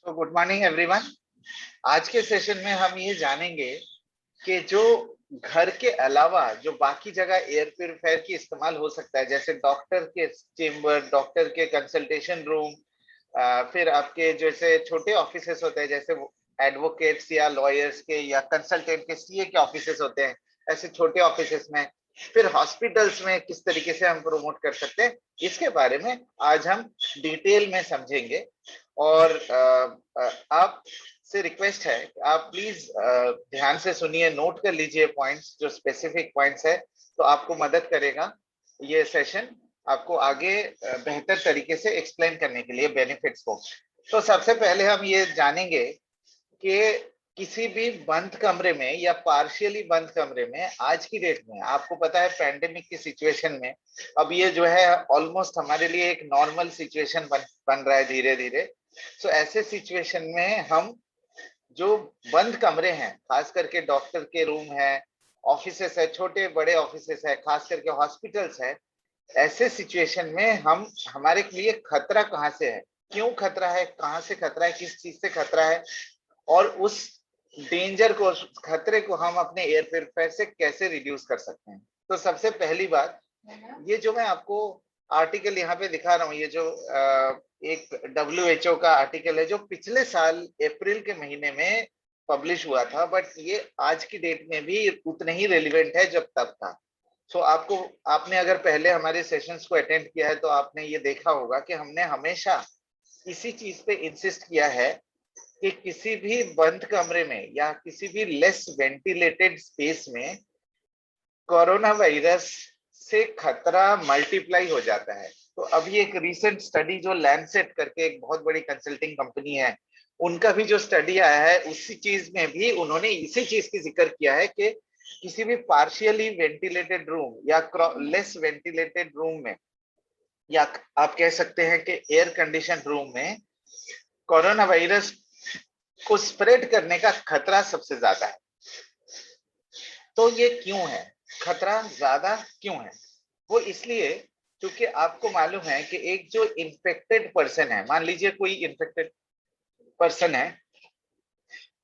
तो good morning everyone. आज के सेशन में हम ये जानेंगे कि जो घर के अलावा जो बाकी जगह एयर प्योरीफायर की इस्तेमाल हो सकता है, जैसे डॉक्टर के चेम्बर, डॉक्टर के कंसल्टेशन रूम, फिर आपके जैसे छोटे ऑफिसेस होते हैं, जैसे एडवोकेट्स या लॉयर्स के या कंसल्टेंट के सीए के ऑफिसेस होते हैं, ऐसे छोटे ऑफिसेस में, फिर हॉस्पिटल्स में किस तरीके से हम प्रोमोट कर सकते हैं, इसके बारे में आज हम डिटेल में समझेंगे। और आप से रिक्वेस्ट है कि आप प्लीज ध्यान से सुनिए, नोट कर लीजिए पॉइंट्स, जो स्पेसिफिक पॉइंट्स है, तो आपको मदद करेगा ये सेशन आपको आगे बेहतर तरीके से एक्सप्लेन करने के लिए बेनिफिट्स को। तो सबसे पहले हम ये जानेंगे कि किसी भी बंद कमरे में या पार्शियली बंद कमरे में आज की डेट में, आपको पता है पैंडेमिक की सिचुएशन में अब ये जो है ऑलमोस्ट हमारे लिए एक नॉर्मल सिचुएशन बन रहा है धीरे धीरे। सो ऐसे सिचुएशन में हम जो बंद कमरे हैं, खास करके डॉक्टर के रूम है, ऑफिसेस है, छोटे बड़े ऑफिसेस है, खास करके हॉस्पिटल्स है, ऐसे सिचुएशन में हम हमारे लिए खतरा कहाँ से है, क्यों खतरा है, कहाँ से खतरा है, किस चीज से खतरा है, और उस डेंजर को, उस खतरे को हम अपने एयर प्योरीफायर से कैसे रिड्यूस कर सकते हैं। तो सबसे पहली बात, ये जो मैं आपको आर्टिकल यहाँ पे दिखा रहा हूँ, ये जो एक WHO का आर्टिकल है जो पिछले साल अप्रैल के महीने में पब्लिश हुआ था, बट ये आज की डेट में भी उतने ही रेलिवेंट है जब तब था। सो आपने अगर पहले हमारे सेशंस को अटेंड किया है तो आपने ये देखा होगा कि हमने हमेशा इसी चीज पे इंसिस्ट किया है कि किसी भी बंद कमरे में या किसी भी लेस वेंटिलेटेड स्पेस में कोरोना वायरस से खतरा मल्टीप्लाई हो जाता है। तो अभी एक रीसेंट स्टडी जो लैंडसेट करके एक बहुत बड़ी कंसल्टिंग कंपनी है, उनका भी जो स्टडी आया है, उसी चीज में भी उन्होंने इसी चीज की जिक्र किया है कि किसी भी पार्शियली वेंटिलेटेड रूम या लेस वेंटिलेटेड रूम में, या आप कह सकते हैं कि एयर कंडीशन रूम में कोरोना वायरस को स्प्रेड करने का खतरा सबसे ज्यादा है। तो ये क्यों है, खतरा ज्यादा क्यों है? वो इसलिए क्योंकि आपको मालूम है कि एक जो इन्फेक्टेड पर्सन है, मान लीजिए कोई इन्फेक्टेड पर्सन है,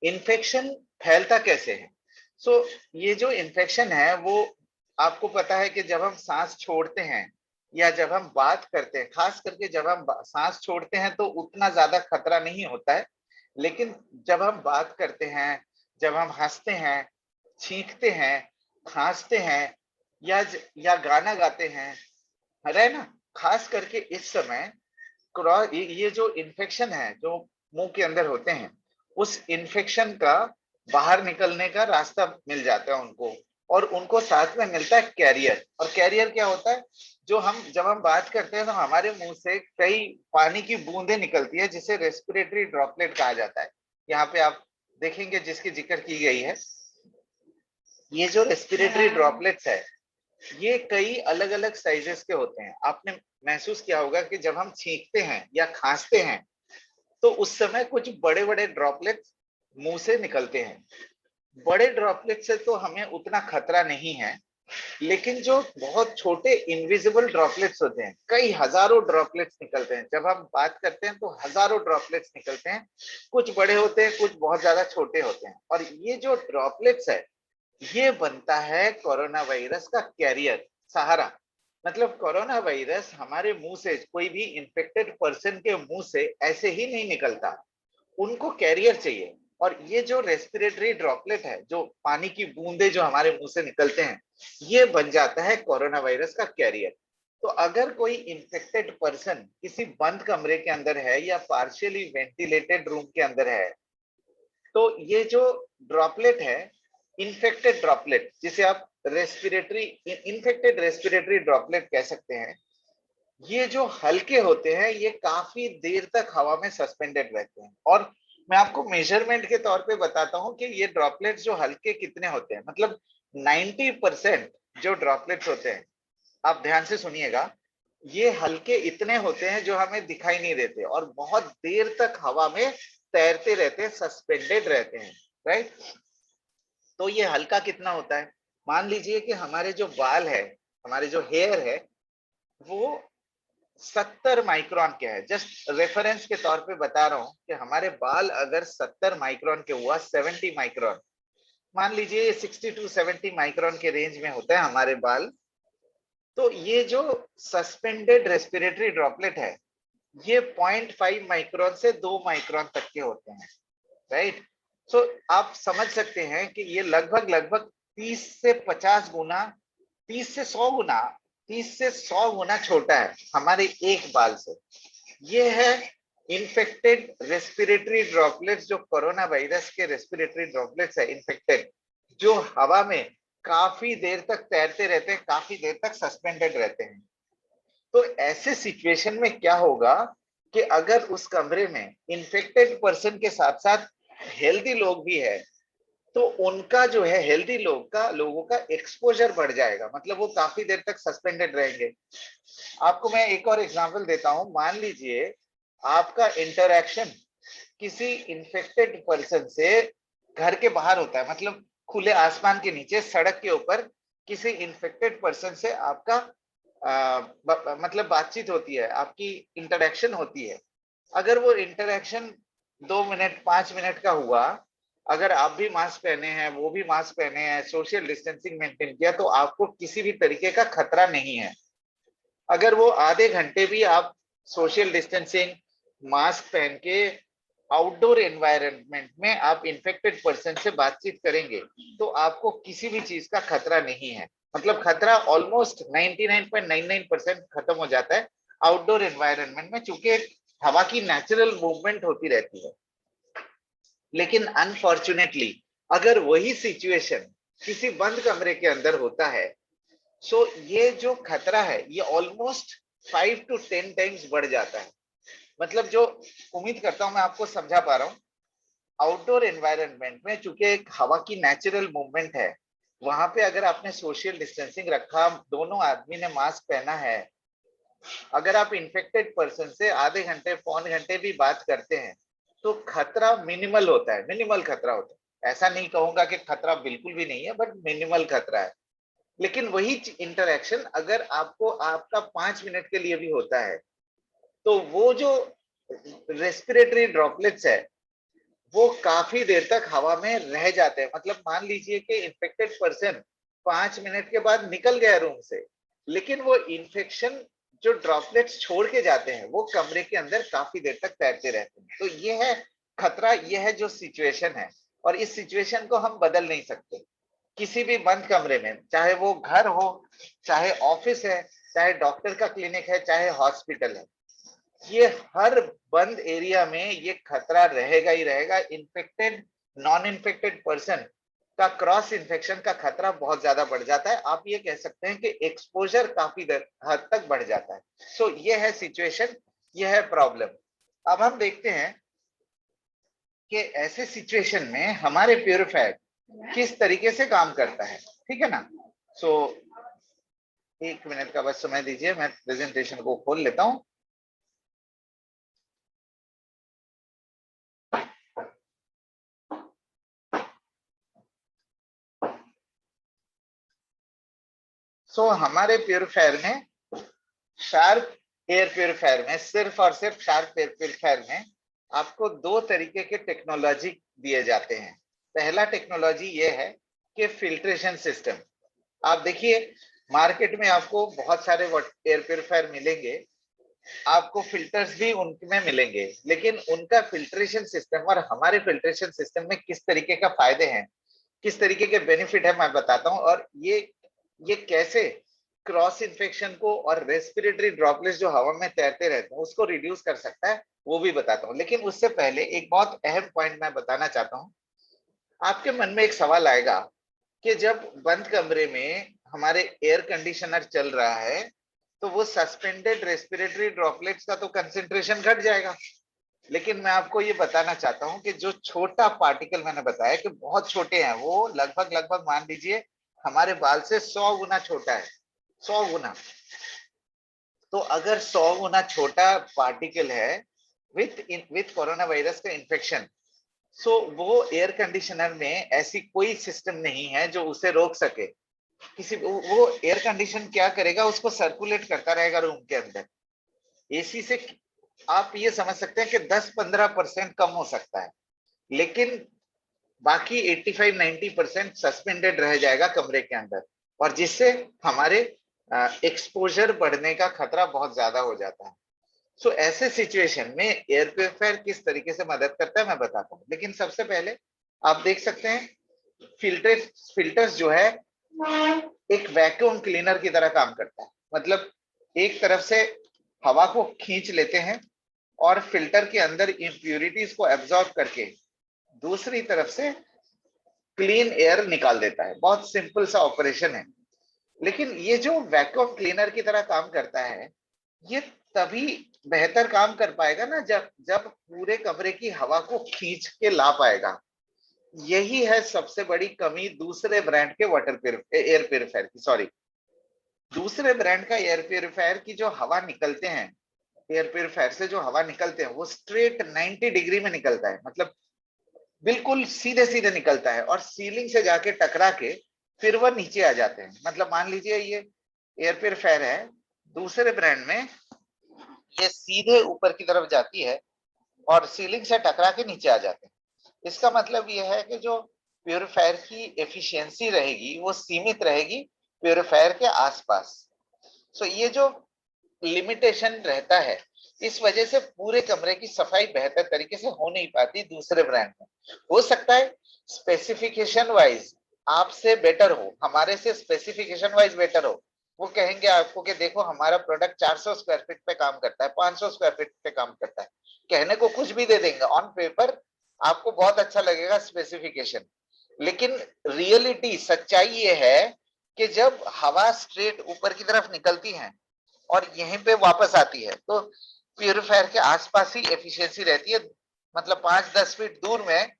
इन्फेक्शन फैलता कैसे है? ये जो इन्फेक्शन है वो आपको पता है कि जब हम सांस छोड़ते हैं या जब हम बात करते हैं, खास करके जब हम सांस छोड़ते हैं तो उतना ज्यादा खतरा नहीं होता है, लेकिन जब हम बात करते हैं, जब हम हंसते हैं, छींकते हैं, खांसते हैं, या गाना गाते हैं, है ना, खास करके इस समय ये जो इन्फेक्शन है जो मुंह के अंदर होते हैं, उस इन्फेक्शन का बाहर निकलने का रास्ता मिल जाता है उनको, और उनको साथ में मिलता है कैरियर। और कैरियर क्या होता है? जब हम बात करते हैं तो हमारे मुंह से कई पानी की बूंदें निकलती है जिसे रेस्पिरेटरी ड्रॉपलेट कहा जाता है। यहाँ पे आप देखेंगे जिसकी जिक्र की गई है, ये जो रेस्पिरेटरी ड्रॉपलेट्स है ये कई अलग अलग साइजेस के होते हैं। आपने महसूस किया होगा कि जब हम छींकते हैं या खांसते हैं तो उस समय कुछ बड़े बड़े ड्रॉपलेट्स मुंह से निकलते हैं। बड़े ड्रॉपलेट से तो हमें उतना खतरा नहीं है, लेकिन जो बहुत छोटे इनविजिबल ड्रॉपलेट्स होते हैं, कई हजारों ड्रॉपलेट्स निकलते हैं, जब हम बात करते हैं तो हजारों ड्रॉपलेट्स निकलते हैं, कुछ बड़े होते हैं, कुछ बहुत ज्यादा छोटे होते हैं, और ये जो ड्रॉपलेट्स है ये बनता है कोरोना वायरस का कैरियर, सहारा। मतलब कोरोना वायरस हमारे मुंह से, कोई भी इन्फेक्टेड पर्सन के मुंह से ऐसे ही नहीं निकलता, उनको कैरियर चाहिए। और ये जो रेस्पिरेटरी ड्रॉपलेट है, जो पानी की बूंदे जो हमारे मुंह से निकलते हैं, ये बन जाता है कोरोना वायरस का कैरियर। तो अगर कोई इन्फेक्टेड पर्सन किसी बंद कमरे के अंदर है या पार्शियली वेंटिलेटेड रूम के अंदर है, तो ये जो ड्रॉपलेट है, इन्फेक्टेड ड्रॉपलेट, जिसे आप रेस्पिरेटरी इन्फेक्टेड रेस्पिरेटरी ड्रॉपलेट कह सकते हैं, ये जो हल्के होते हैं ये काफी देर तक हवा में सस्पेंडेड रहते हैं। और मैं आपको मेजरमेंट के तौर पे बताता हूं कि ये ड्रॉपलेट्स जो हल्के कितने होते हैं। मतलब 90% जो ड्रॉपलेट्स होते हैं, आप ध्यान से सुनिएगा, ये हल्के इतने होते हैं जो हमें दिखाई नहीं देते और बहुत देर तक हवा में तैरते रहते हैं, सस्पेंडेड रहते हैं, राइट। तो ये हल्का कितना होता है? मान लीजिए कि हमारे जो बाल है, हमारे जो हेयर है, वो 70 माइक्रोन के है। जस्ट रेफरेंस के तौर पे बता रहा हूं कि हमारे बाल अगर 70 माइक्रोन के हुआ, 70 माइक्रोन, मान लीजिए 60 टू 70 माइक्रोन के रेंज में होता है हमारे बाल, तो ये जो सस्पेंडेड रेस्पिरेटरी ड्रॉपलेट है ये 0.5 माइक्रोन से 2 माइक्रोन तक के होते हैं, राइट। सो आप समझ सकते हैं कि ये लगभग लगभग 30 से 50 गुना, 30 से 100 गुना, 30 से 100 गुना छोटा है हमारे एक बाल से। ये है इन्फेक्टेड रेस्पिरेटरी ड्रॉपलेट्स, जो कोरोना वायरस के रेस्पिरेटरी ड्रॉपलेट्स है इन्फेक्टेड, जो हवा में काफी देर तक तैरते रहते हैं, काफी देर तक सस्पेंडेड रहते हैं। तो ऐसे सिचुएशन में क्या होगा कि अगर उस कमरे में इन्फेक्टेड पर्सन के साथ साथ हेल्दी लोग भी है, तो उनका जो है हेल्दी लोगों का एक्सपोजर बढ़ जाएगा, मतलब वो काफी देर तक सस्पेंडेड रहेंगे। आपको मैं एक और एग्जांपल देता हूं। मान लीजिए आपका इंटरैक्शन किसी इन्फेक्टेड पर्सन से घर के बाहर होता है, मतलब खुले आसमान के नीचे सड़क के ऊपर किसी इन्फेक्टेड पर्सन से आपका मतलब बातचीत होती है, आपकी इंटरैक्शन होती है। अगर वो इंटरैक्शन 2 मिनट 5 मिनट का हुआ, अगर आप भी मास्क पहने हैं, वो भी मास्क पहने हैं, सोशल डिस्टेंसिंग मेंटेन किया, तो आपको किसी भी तरीके का खतरा नहीं है। अगर वो आधे घंटे भी आप सोशल डिस्टेंसिंग मास्क पहन के आउटडोर एनवायरनमेंट में आप इन्फेक्टेड पर्सन से बातचीत करेंगे, तो आपको किसी भी चीज का खतरा नहीं है। मतलब खतरा ऑलमोस्ट 99.99% खत्म हो जाता है आउटडोर एनवायरनमेंट में, चूंकि हवा की नेचुरल मूवमेंट होती रहती है। लेकिन अनफॉर्चुनेटली अगर वही सिचुएशन किसी बंद कमरे के अंदर होता है, सो ये जो खतरा है ये ऑलमोस्ट 5 to 10 टाइम्स बढ़ जाता है। मतलब जो, उम्मीद करता हूं मैं आपको समझा पा रहा हूं, आउटडोर एनवायरनमेंट में चूंकि एक हवा की नेचुरल मूवमेंट है, वहां पे अगर आपने सोशल डिस्टेंसिंग रखा, दोनों आदमी ने मास्क पहना है, अगर आप इन्फेक्टेड पर्सन से आधे घंटे पौने घंटे भी बात करते हैं, तो खतरा मिनिमल होता है, मिनिमल खतरा होता है। ऐसा नहीं कहूंगा कि खतरा बिल्कुल भी नहीं है, बट मिनिमल खतरा है। लेकिन वही इंटरेक्शन अगर आपको आपका 5 मिनट के लिए भी होता है, तो वो जो रेस्पिरेटरी ड्रॉपलेट्स है वो काफी देर तक हवा में रह जाते हैं। मतलब मान लीजिए कि इन्फेक्टेड पर्सन 5 मिनट के बाद निकल गया रूम से, लेकिन वो इन्फेक्शन जो ड्रॉपलेट्स छोड़ के जाते हैं वो कमरे के अंदर काफी देर तक तैरते रहते हैं। तो ये है खतरा, ये है जो सिचुएशन है, और इस सिचुएशन को हम बदल नहीं सकते। किसी भी बंद कमरे में, चाहे वो घर हो, चाहे ऑफिस है, चाहे डॉक्टर का क्लिनिक है, चाहे हॉस्पिटल है, ये हर बंद एरिया में ये खतरा रहेगा ही रहेगा। इन्फेक्टेड नॉन इन्फेक्टेड पर्सन का क्रॉस इन्फेक्शन का खतरा बहुत ज्यादा बढ़ जाता है। आप ये कह सकते हैं कि एक्सपोजर काफी हद तक बढ़ जाता है। सो ये है सिचुएशन, ये है प्रॉब्लम। अब हम देखते हैं कि ऐसे सिचुएशन में हमारे प्यूरिफायर किस तरीके से काम करता है, ठीक है ना। सो 1 मिनट का बस समय दीजिए, मैं प्रेजेंटेशन को खोल लेता हूं। हमारे प्यूरिफायर में, शार्प एयर प्यूरिफायर में, सिर्फ और सिर्फ शार्प एयर प्यूरिफायर में आपको 2 तरीके के टेक्नोलॉजी दिए जाते हैं। पहला टेक्नोलॉजी ये है कि फिल्ट्रेशन सिस्टम। आप देखिए मार्केट में आपको बहुत सारे एयर प्यूरिफायर मिलेंगे, आपको फिल्टर्स भी उनमें मिलेंगे, लेकिन उनका फिल्ट्रेशन सिस्टम और हमारे फिल्ट्रेशन सिस्टम में किस तरीके का फायदे हैं, किस तरीके के बेनिफिट है, मैं बताता हूं। और ये कैसे क्रॉस इन्फेक्शन को और रेस्पिरेटरी ड्रॉपलेट्स जो हवा में तैरते रहते हैं उसको रिड्यूस कर सकता है, वो भी बताता हूँ। लेकिन उससे पहले एक बहुत अहम पॉइंट मैं बताना चाहता हूँ। आपके मन में एक सवाल आएगा कि जब बंद कमरे में हमारे एयर कंडीशनर चल रहा है, तो वो सस्पेंडेड रेस्पिरेटरी ड्रॉपलेट्स का तो कंसेंट्रेशन घट जाएगा। लेकिन मैं आपको ये बताना चाहता हूं कि जो छोटा पार्टिकल मैंने बताया कि बहुत छोटे हैं, वो लगभग लगभग मान लीजिए हमारे बाल से 100 गुना छोटा है, 100 गुना। तो अगर 100 गुना छोटा पार्टिकल है विथ कोरोना वायरस का इन्फेक्शन, सो वो एयर कंडीशनर में ऐसी कोई सिस्टम नहीं है जो उसे रोक सके। किसी वो एयर कंडीशन क्या करेगा, उसको सर्कुलेट करता रहेगा रूम के अंदर। एसी से आप ये समझ सकते हैं कि 10-15% कम हो सकता है, लेकिन बाकी 85-90% सस्पेंडेड रह जाएगा कमरे के अंदर, और जिससे हमारे एक्सपोजर बढ़ने का खतरा बहुत ज्यादा हो जाता है। सो ऐसे सिचुएशन में एयर प्योरीफायर किस तरीके से मदद करता है मैं बताता हूँ। लेकिन सबसे पहले आप देख सकते हैं फिल्टर्स जो है एक वैक्यूम क्लीनर की तरह काम करता है। मतलब एक तरफ से हवा को खींच लेते हैं और फिल्टर के अंदर इंप्यूरिटीज को एब्जॉर्ब करके दूसरी तरफ से क्लीन एयर निकाल देता है। बहुत सिंपल सा ऑपरेशन है। लेकिन ये जो वैक्यूम क्लीनर की तरह काम करता है, ये तभी बेहतर काम कर पाएगा ना जब जब पूरे कमरे की हवा को खींच के ला पाएगा। यही है सबसे बड़ी कमी दूसरे ब्रांड के एयर प्योरीफायर की, सॉरी, दूसरे ब्रांड का एयर प्योरीफायर की जो हवा निकलते हैं, एयर प्योरीफायर से जो हवा निकलते हैं वो स्ट्रेट 90 डिग्री में निकलता है। मतलब बिल्कुल सीधे सीधे निकलता है और सीलिंग से जाके टकरा के फिर वह नीचे आ जाते हैं। मतलब मान लीजिए ये एयर प्योरीफायर है, दूसरे ब्रांड में ये सीधे ऊपर की तरफ जाती है और सीलिंग से टकरा के नीचे आ जाते हैं। इसका मतलब यह है कि जो प्योरीफायर की एफिशिएंसी रहेगी वो सीमित रहेगी प्योरीफायर के आसपास। सो ये जो लिमिटेशन रहता है, इस वजह से पूरे कमरे की सफाई बेहतर तरीके से हो नहीं पाती दूसरे ब्रांड में। हो सकता है स्पेसिफिकेशन वाइज आपसे बेटर हो, हमारे से स्पेसिफिकेशन वाइज बेटर हो। वो कहेंगे आपको कि देखो हमारा प्रोडक्ट 400 स्क्वायर फीट पे काम करता है, 500 स्क्वायर फीट पे काम करता है, कहने को कुछ भी दे देंगे। ऑन पेपर आपको बहुत अच्छा लगेगा स्पेसिफिकेशन, लेकिन रियलिटी सच्चाई ये है कि जब हवा स्ट्रेट ऊपर की तरफ निकलती है और यहीं पे वापस आती है तो प्यूरिफायर के आसपास ही एफिशिएंसी रहती है। मतलब 5-10 फीट दूर में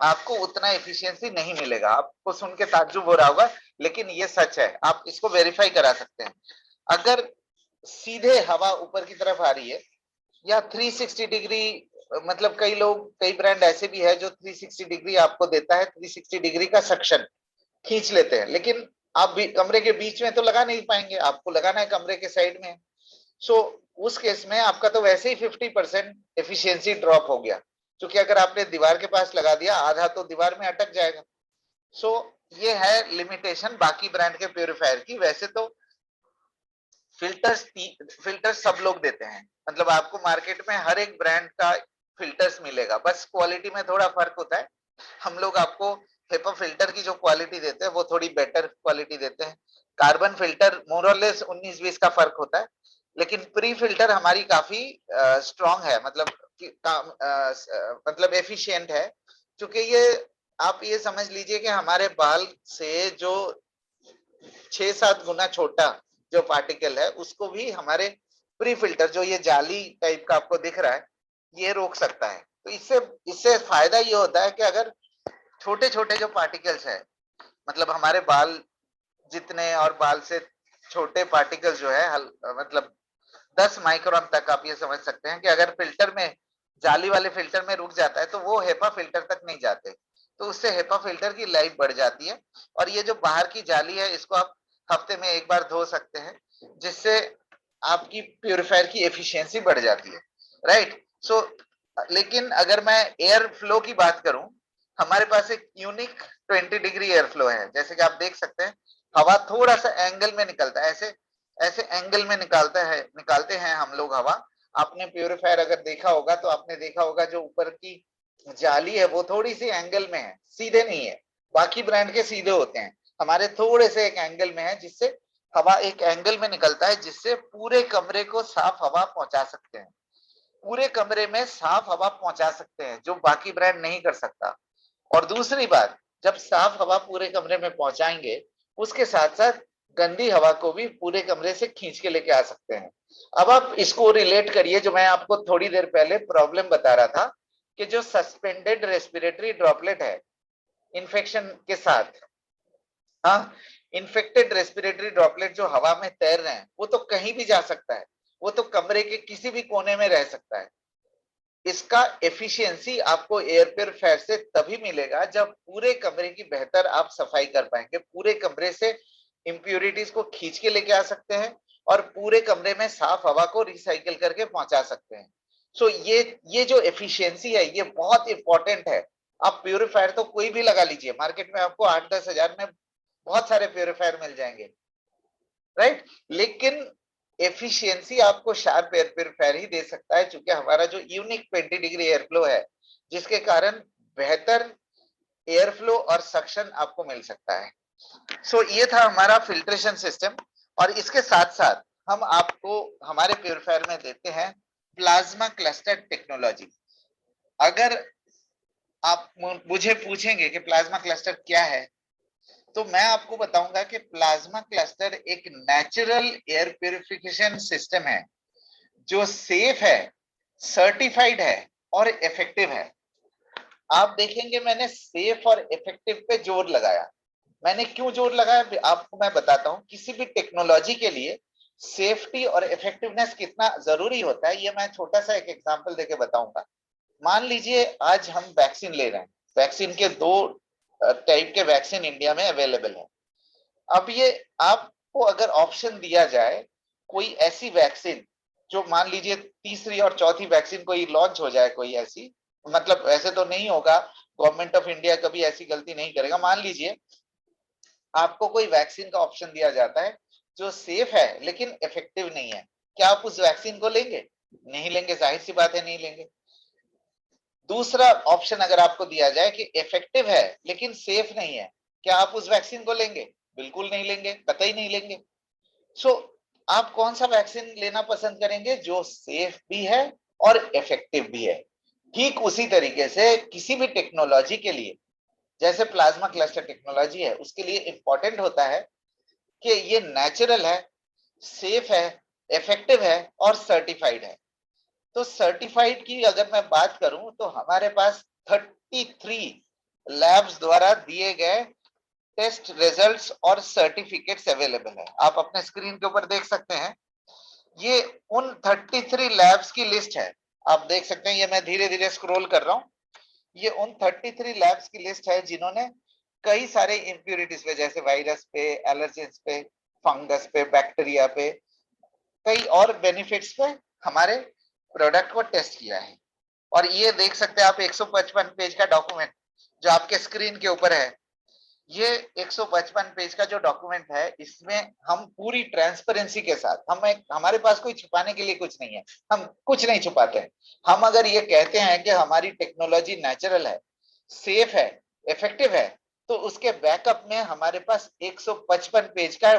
आपको उतना एफिशिएंसी नहीं मिलेगा। आपको सुन के ताज्जुब हो रहा होगा, लेकिन ये सच है, आप इसको वेरीफाई करा सकते हैं। अगर सीधे हवा ऊपर की तरफ आ रही है या 360 डिग्री, मतलब कई लोग, कई ब्रांड ऐसे भी है जो 360 डिग्री आपको देता है, 360 डिग्री का सक्शन खींच लेते हैं, लेकिन आप भी कमरे के बीच में तो लगा नहीं पाएंगे, आपको लगाना है कमरे के साइड में। सो उस केस में आपका तो वैसे ही 50% एफिशिएंसी ड्रॉप हो गया, क्योंकि अगर आपने दीवार के पास लगा दिया आधा तो दीवार में अटक जाएगा। सो ये है लिमिटेशन बाकी ब्रांड के प्योरीफायर की। वैसे तो फिल्टर्स फिल्टर्स सब लोग देते हैं, मतलब आपको मार्केट में हर एक ब्रांड का फिल्टर्स मिलेगा, बस क्वालिटी में थोड़ा फर्क होता है। हम लोग आपको हेपा फिल्टर की जो क्वालिटी देते हैं वो थोड़ी बेटर क्वालिटी देते हैं। कार्बन फिल्टर मोर और लेस 19-20 का फर्क होता है, लेकिन प्री फिल्टर हमारी काफी स्ट्रांग है, मतलब एफिशिएंट है। क्योंकि ये आप ये समझ लीजिए कि हमारे बाल से जो 6-7 गुना छोटा जो पार्टिकल है उसको भी हमारे प्री फिल्टर, जो ये जाली टाइप का आपको दिख रहा है, ये रोक सकता है। तो इससे इससे फायदा ये होता है कि अगर छोटे छोटे जो पार्टिकल्स है, मतलब हमारे बाल जितने और बाल से छोटे पार्टिकल जो है मतलब 10 माइक्रोन तक, आप ये समझ सकते हैं कि अगर फिल्टर में, जाली वाले फिल्टर में रुक जाता है तो वो हेपा फिल्टर तक नहीं जाते, तो उससे हेपा फिल्टर की लाइफ बढ़ जाती है। और ये जो बाहर की जाली है इसको आप हफ्ते में एक बार धो सकते हैं, जिससे आपकी प्योरीफायर की एफिशिएंसी बढ़ जाती है, राइट। सो लेकिन अगर मैं एयर फ्लो की बात करूं, हमारे पास एक यूनिक 20 डिग्री एयर फ्लो है। जैसे कि आप देख सकते हैं हवा थोड़ा सा एंगल में निकलता है, ऐसे ऐसे एंगल में निकालते हैं हम लोग हवा। आपने प्योरीफायर अगर देखा होगा तो आपने देखा होगा जो ऊपर की जाली है वो थोड़ी सी एंगल में है, सीधे नहीं है। बाकी ब्रांड के सीधे होते हैं, हमारे थोड़े से एक एंगल में है, जिससे हवा एक एंगल में निकलता है, जिससे पूरे कमरे को साफ हवा पहुंचा सकते हैं। पूरे कमरे में साफ हवा पहुंचा सकते हैं, जो बाकी ब्रांड नहीं कर सकता। और दूसरी बात, जब साफ हवा पूरे कमरे में पहुंचाएंगे, उसके साथ साथ गंदी हवा को भी पूरे कमरे से खींच के लेके आ सकते हैं। अब आप इसको रिलेट करिए, जो मैं आपको थोड़ी देर पहले प्रॉब्लम बता रहा था कि जो सस्पेंडेड रेस्पिरेटरी ड्रॉपलेट है इन्फेक्शन के साथ, हाँ, इन्फेक्टेड रेस्पिरेटरी ड्रॉपलेट जो हवा में तैर रहे हैं वो तो कहीं भी जा सकता है, वो तो कमरे के किसी भी कोने में रह सकता है। इसका एफिशिएंसी आपको एयर प्योरीफायर से तभी मिलेगा जब पूरे कमरे की बेहतर आप सफाई कर पाएंगे, पूरे कमरे से इंप्यूरिटीज को खींच के लेके आ सकते हैं और पूरे कमरे में साफ हवा को रिसाइकिल करके पहुंचा सकते हैं। सो ये जो एफिशिएंसी है ये बहुत इंपॉर्टेंट है। आप प्यूरिफायर तो कोई भी लगा लीजिए, मार्केट में आपको 8-10 हजार में बहुत सारे प्यूरिफायर मिल जाएंगे, राइट। लेकिन एफिशिएंसी आपको शार्प एयर प्यूरिफायर ही दे सकता है, क्योंकि हमारा जो यूनिक 20 डिग्री एयर फ्लो है, जिसके कारण बेहतर एयर फ्लो और सक्शन आपको मिल सकता है। सो ये था हमारा फिल्ट्रेशन सिस्टम। और इसके साथ साथ हम आपको हमारे प्यूरिफायर में देते हैं प्लाज्मा क्लस्टर टेक्नोलॉजी। अगर आप मुझे पूछेंगे कि प्लाज्मा क्लस्टर क्या है, तो मैं आपको बताऊंगा कि प्लाज्मा क्लस्टर एक नेचुरल एयर प्यूरिफिकेशन सिस्टम है जो सेफ है, सर्टिफाइड है और इफेक्टिव है। आप देखेंगे मैंने सेफ और इफेक्टिव पे जोर लगाया। मैंने क्यों जोर लगाया आपको मैं बताता हूं। किसी भी टेक्नोलॉजी के लिए सेफ्टी और इफेक्टिवनेस कितना जरूरी होता है, ये मैं छोटा सा एक एग्जांपल देके बताऊंगा। मान लीजिए आज हम वैक्सीन ले रहे हैं। वैक्सीन के 2 टाइप के वैक्सीन इंडिया में अवेलेबल है। अब ये आपको अगर ऑप्शन दिया जाए कोई ऐसी वैक्सीन, जो मान लीजिए तीसरी और चौथी वैक्सीन कोई लॉन्च हो जाए, कोई ऐसी, मतलब ऐसे तो नहीं होगा, गवर्नमेंट ऑफ इंडिया कभी ऐसी गलती नहीं करेगा। मान लीजिए आपको कोई वैक्सीन का ऑप्शन दिया जाता है जो सेफ है लेकिन इफेक्टिव नहीं है, क्या आप उस वैक्सीन को लेंगे? नहीं लेंगे, जाहिर सी बात है नहीं लेंगे। दूसरा ऑप्शन अगर आपको दिया जाए कि इफेक्टिव है लेकिन सेफ नहीं है, क्या आप उस वैक्सीन को लेंगे? बिल्कुल नहीं लेंगे, कतई नहीं लेंगे। सो आप कौन सा वैक्सीन लेना पसंद करेंगे? जो सेफ भी है और इफेक्टिव भी है। ठीक उसी तरीके से किसी भी टेक्नोलॉजी के लिए, जैसे प्लाज्मा क्लस्टर टेक्नोलॉजी है, उसके लिए इंपॉर्टेंट होता है कि ये नेचुरल है, सेफ है, इफेक्टिव है और सर्टिफाइड है। तो सर्टिफाइड की अगर मैं बात करूं तो हमारे पास 33 लैब्स द्वारा दिए गए टेस्ट रिजल्ट्स और सर्टिफिकेट्स अवेलेबल है। आप अपने स्क्रीन के ऊपर देख सकते हैं, ये उन 33 लैब्स की लिस्ट है। आप देख सकते हैं, ये मैं धीरे धीरे स्क्रॉल कर रहा हूं। ये उन 33 लैब्स की लिस्ट है जिन्होंने कई सारे इंप्यूरिटीज पे, जैसे वायरस पे, एलर्जेंस पे, फंगस पे, बैक्टीरिया पे, कई और बेनिफिट्स पे हमारे प्रोडक्ट को टेस्ट किया है। और ये देख सकते हैं आप 155 पेज का डॉक्यूमेंट जो आपके स्क्रीन के ऊपर है। ये 155 पेज का जो डॉक्यूमेंट है, इसमें हम पूरी ट्रांसपेरेंसी के साथ, हमारे पास कोई छुपाने के लिए कुछ नहीं है, हम कुछ नहीं छुपाते हैं। हम अगर ये कहते हैं कि हमारी टेक्नोलॉजी नेचुरल है, सेफ है, इफेक्टिव है, तो उसके बैकअप में हमारे पास 155 पेज का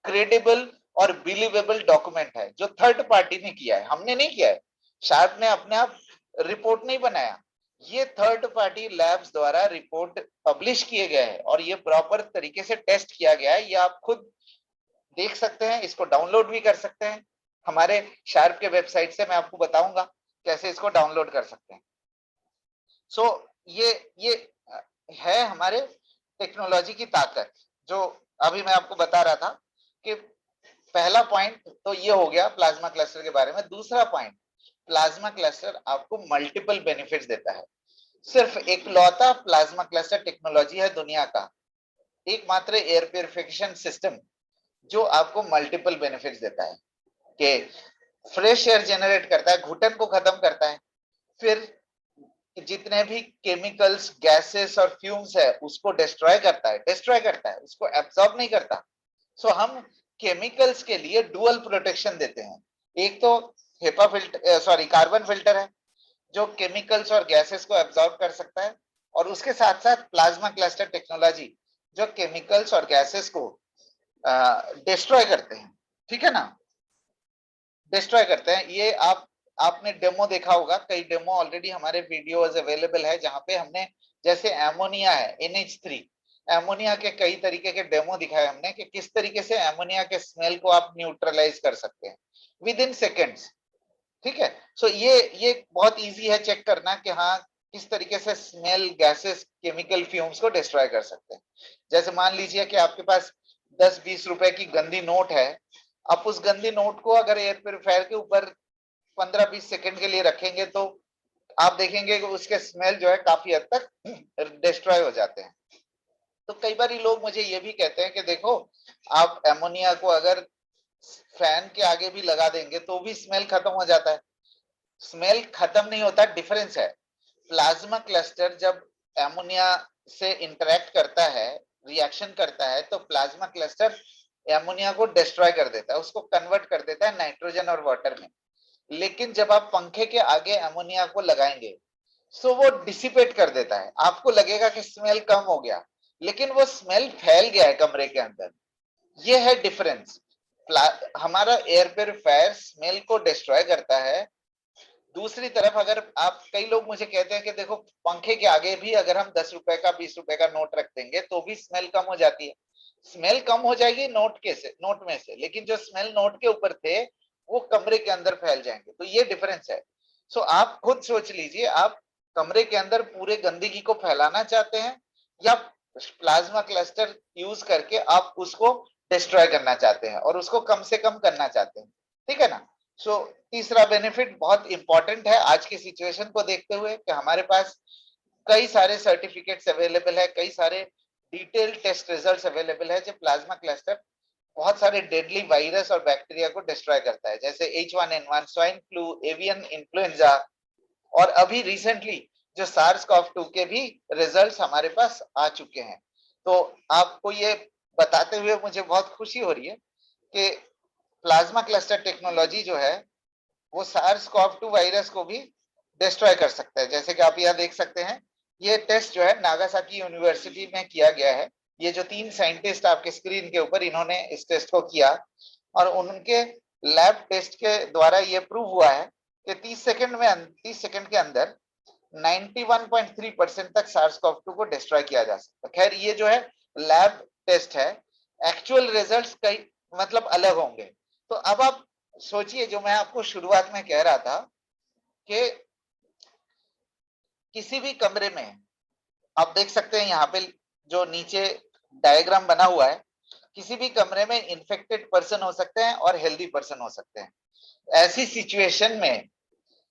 क्रेडिबल और बिलीवेबल डॉक्यूमेंट है जो थर्ड पार्टी ने किया है, हमने नहीं किया है। शार्प ने अपने आप रिपोर्ट नहीं बनाया, ये थर्ड पार्टी लैब्स द्वारा रिपोर्ट पब्लिश किए गए हैं और ये प्रॉपर तरीके से टेस्ट किया गया है। ये आप खुद देख सकते हैं, इसको डाउनलोड भी कर सकते हैं। हमारे शार्प के वेबसाइट से मैं आपको बताऊंगा कैसे इसको डाउनलोड कर सकते हैं। सो ये है हमारे टेक्नोलॉजी की ताकत, जो अभी मैं आपको बता रहा था कि पहला पॉइंट तो ये हो गया प्लाज्मा क्लस्टर के बारे में। दूसरा पॉइंट, प्लाज्मा क्लस्टर आपको मल्टीपल बेनिफिट्स देता है। सिर्फ एकलौता प्लाज्मा क्लस्टर टेक्नोलॉजी है दुनिया का एकमात्र एयर प्यूरिफिकेशन सिस्टम जो आपको मल्टीपल बेनिफिट्स देता है, कि फ्रेश एयर जनरेट करता है, घुटन को खत्म करता है, फिर जितने भी केमिकल्स, गैसेस और फ्यूम्स है उसको डिस्ट्रॉय करता है, उसको एब्सॉर्ब नहीं करता। सो हम केमिकल्स के लिए डुअल प्रोटेक्शन देते हैं। एक तो HEPA filter, sorry, carbon filter है जो केमिकल्स और गैसेस को एब्सॉर्ब कर सकता है, और उसके साथ साथ प्लाज्मा क्लस्टर टेक्नोलॉजी जो केमिकल्स और गैसेस को डिस्ट्रॉय करते हैं, ठीक है ना, डिस्ट्रॉय करते हैं। ये आपने डेमो देखा होगा, कई डेमो ऑलरेडी हमारे वीडियोस अवेलेबल है जहां पे हमने, जैसे एमोनिया है NH3, एमोनिया के कई तरीके के डेमो दिखाए हमने कि किस तरीके से एमोनिया के स्मेल को आप न्यूट्रलाइज कर सकते हैं विद इन सेकेंड्स, ठीक है। सो ये बहुत इजी है चेक करना कि हाँ किस तरीके से स्मेल, गैसेस, केमिकल फ्यूम्स को डिस्ट्रॉय कर सकते हैं। जैसे मान लीजिए कि आपके पास 10-20 रुपए की गंदी नोट है, आप उस गंदी नोट को अगर एयर प्योरीफायर के ऊपर 15-20 सेकंड के लिए रखेंगे तो आप देखेंगे कि उसके स्मेल जो है काफी हद तक डिस्ट्रॉय हो जाते हैं। तो कई बार लोग मुझे ये भी कहते हैं कि देखो, आप एमोनिया को अगर फैन के आगे भी लगा देंगे तो भी स्मेल खत्म हो जाता है। स्मेल खत्म नहीं होता, डिफरेंस है। प्लाज्मा क्लस्टर जब एमोनिया से इंटरेक्ट करता है, रिएक्शन करता है, तो प्लाज्मा क्लस्टर एमोनिया को डिस्ट्रॉय कर देता है, उसको कन्वर्ट कर देता है नाइट्रोजन और वाटर में। लेकिन जब आप पंखे के आगे एमोनिया को लगाएंगे तो वो डिसिपेट कर देता है, आपको लगेगा कि स्मेल कम हो गया, लेकिन वो स्मेल फैल गया है कमरे के अंदर। ये है डिफरेंस। हमारा एयर प्योरीफायर स्मेल को डिस्ट्रॉय करता है। दूसरी तरफ अगर आप, कई लोग मुझे कहते हैं कि देखो पंखे के आगे भी अगर हम 10 रुपए का 20 रुपए का नोट रख देंगे तो भी स्मेल कम हो जाती है। स्मेल कम हो जाएगी नोट में से, लेकिन जो स्मेल नोट के ऊपर थे वो कमरे के अंदर फैल जाएंगे। तो ये डिफरेंस है। सो आप खुद सोच लीजिए, आप कमरे के अंदर पूरे गंदगी को फैलाना चाहते हैं या प्लाज्मा क्लस्टर यूज करके आप उसको डिस्ट्रॉय करना चाहते हैं और उसको कम से कम करना चाहते हैं। ठीक है ना? सो तीसरा बेनिफिट बहुत इंपॉर्टेंट है आज की सिचुएशन को देखते हुए कि हमारे पास कई सारे सर्टिफिकेट्स अवेलेबल है, कई सारे डिटेल टेस्ट रिजल्ट्स अवेलेबल है, जो प्लाज्मा क्लस्टर बहुत सारे डेडली वायरस और बैक्टीरिया को डिस्ट्रॉय करता है, जैसे H1N1, swine flu, avian influenza, और अभी रिसेंटली जो SARS-CoV-2 के भी रिजल्ट्स हमारे पास आ चुके हैं। तो आपको ये बताते हुए मुझे बहुत खुशी हो रही है कि प्लाज्मा क्लस्टर टेक्नोलॉजी जो है वो SARS-CoV-2 वायरस को भी डिस्ट्रॉय कर सकता है। जैसे कि आप यहाँ देख सकते हैं, ये टेस्ट जो है नागासाकी यूनिवर्सिटी में किया गया है। ये जो 3 साइंटिस्ट आपके स्क्रीन के ऊपर, इन्होंने इस टेस्ट को किया और उनके लैब टेस्ट के द्वारा ये प्रूव हुआ है कि 30 सेकंड के अंदर 91.3% तक SARS-CoV-2 को डिस्ट्रॉय किया जा सकता है। खैर ये जो है लैब टेस्ट है, एक्चुअल रिजल्ट्स कई मतलब अलग होंगे। तो अब आप सोचिए, जो मैं आपको शुरुआत में कह रहा था कि किसी भी कमरे में, आप देख सकते हैं यहाँ पे जो नीचे डायग्राम बना हुआ है, किसी भी कमरे में इन्फेक्टेड पर्सन हो सकते हैं और हेल्दी पर्सन हो सकते हैं। ऐसी सिचुएशन में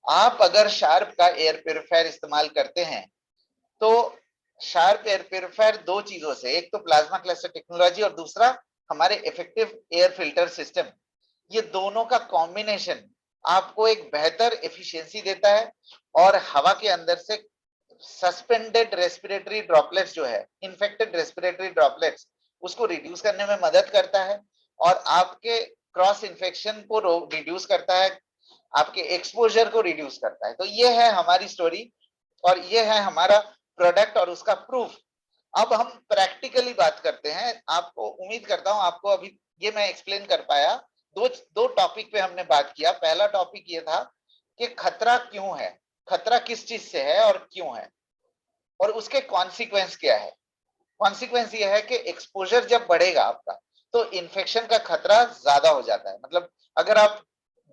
आप अगर शार्प का एयर प्योरीफायर इस्तेमाल करते हैं तो शार्प एयर प्योरीफायर दो चीजों से, एक तो प्लाज्मा क्लस्टर टेक्नोलॉजी और दूसरा हमारे इफेक्टिव एयर फिल्टर सिस्टम, ये दोनों का कॉम्बिनेशन आपको एक बेहतर एफिशिएंसी देता है और हवा के अंदर से सस्पेंडेड रेस्पिरेटरी ड्रॉपलेट्स जो है, इन्फेक्टेड रेस्पिरेटरी ड्रॉपलेट्स, उसको रिड्यूस करने में मदद करता है और आपके क्रॉस इन्फेक्शन को रिड्यूस करता है, आपके एक्सपोजर को रिड्यूस करता है। तो ये है हमारी स्टोरी और ये है हमारा प्रोडक्ट और उसका प्रूफ। अब हम प्रैक्टिकली बात करते हैं। आपको उम्मीद करता हूं आपको अभी ये मैं एक्सप्लेन कर पाया। दो टॉपिक पे हमने बात किया। पहला टॉपिक ये था कि खतरा क्यों है, खतरा किस चीज से है और क्यों है, और उसके कॉन्सिक्वेंस क्या है। कॉन्सिक्वेंस ये है कि एक्सपोजर जब बढ़ेगा आपका तो इन्फेक्शन का खतरा ज्यादा हो जाता है। मतलब अगर आप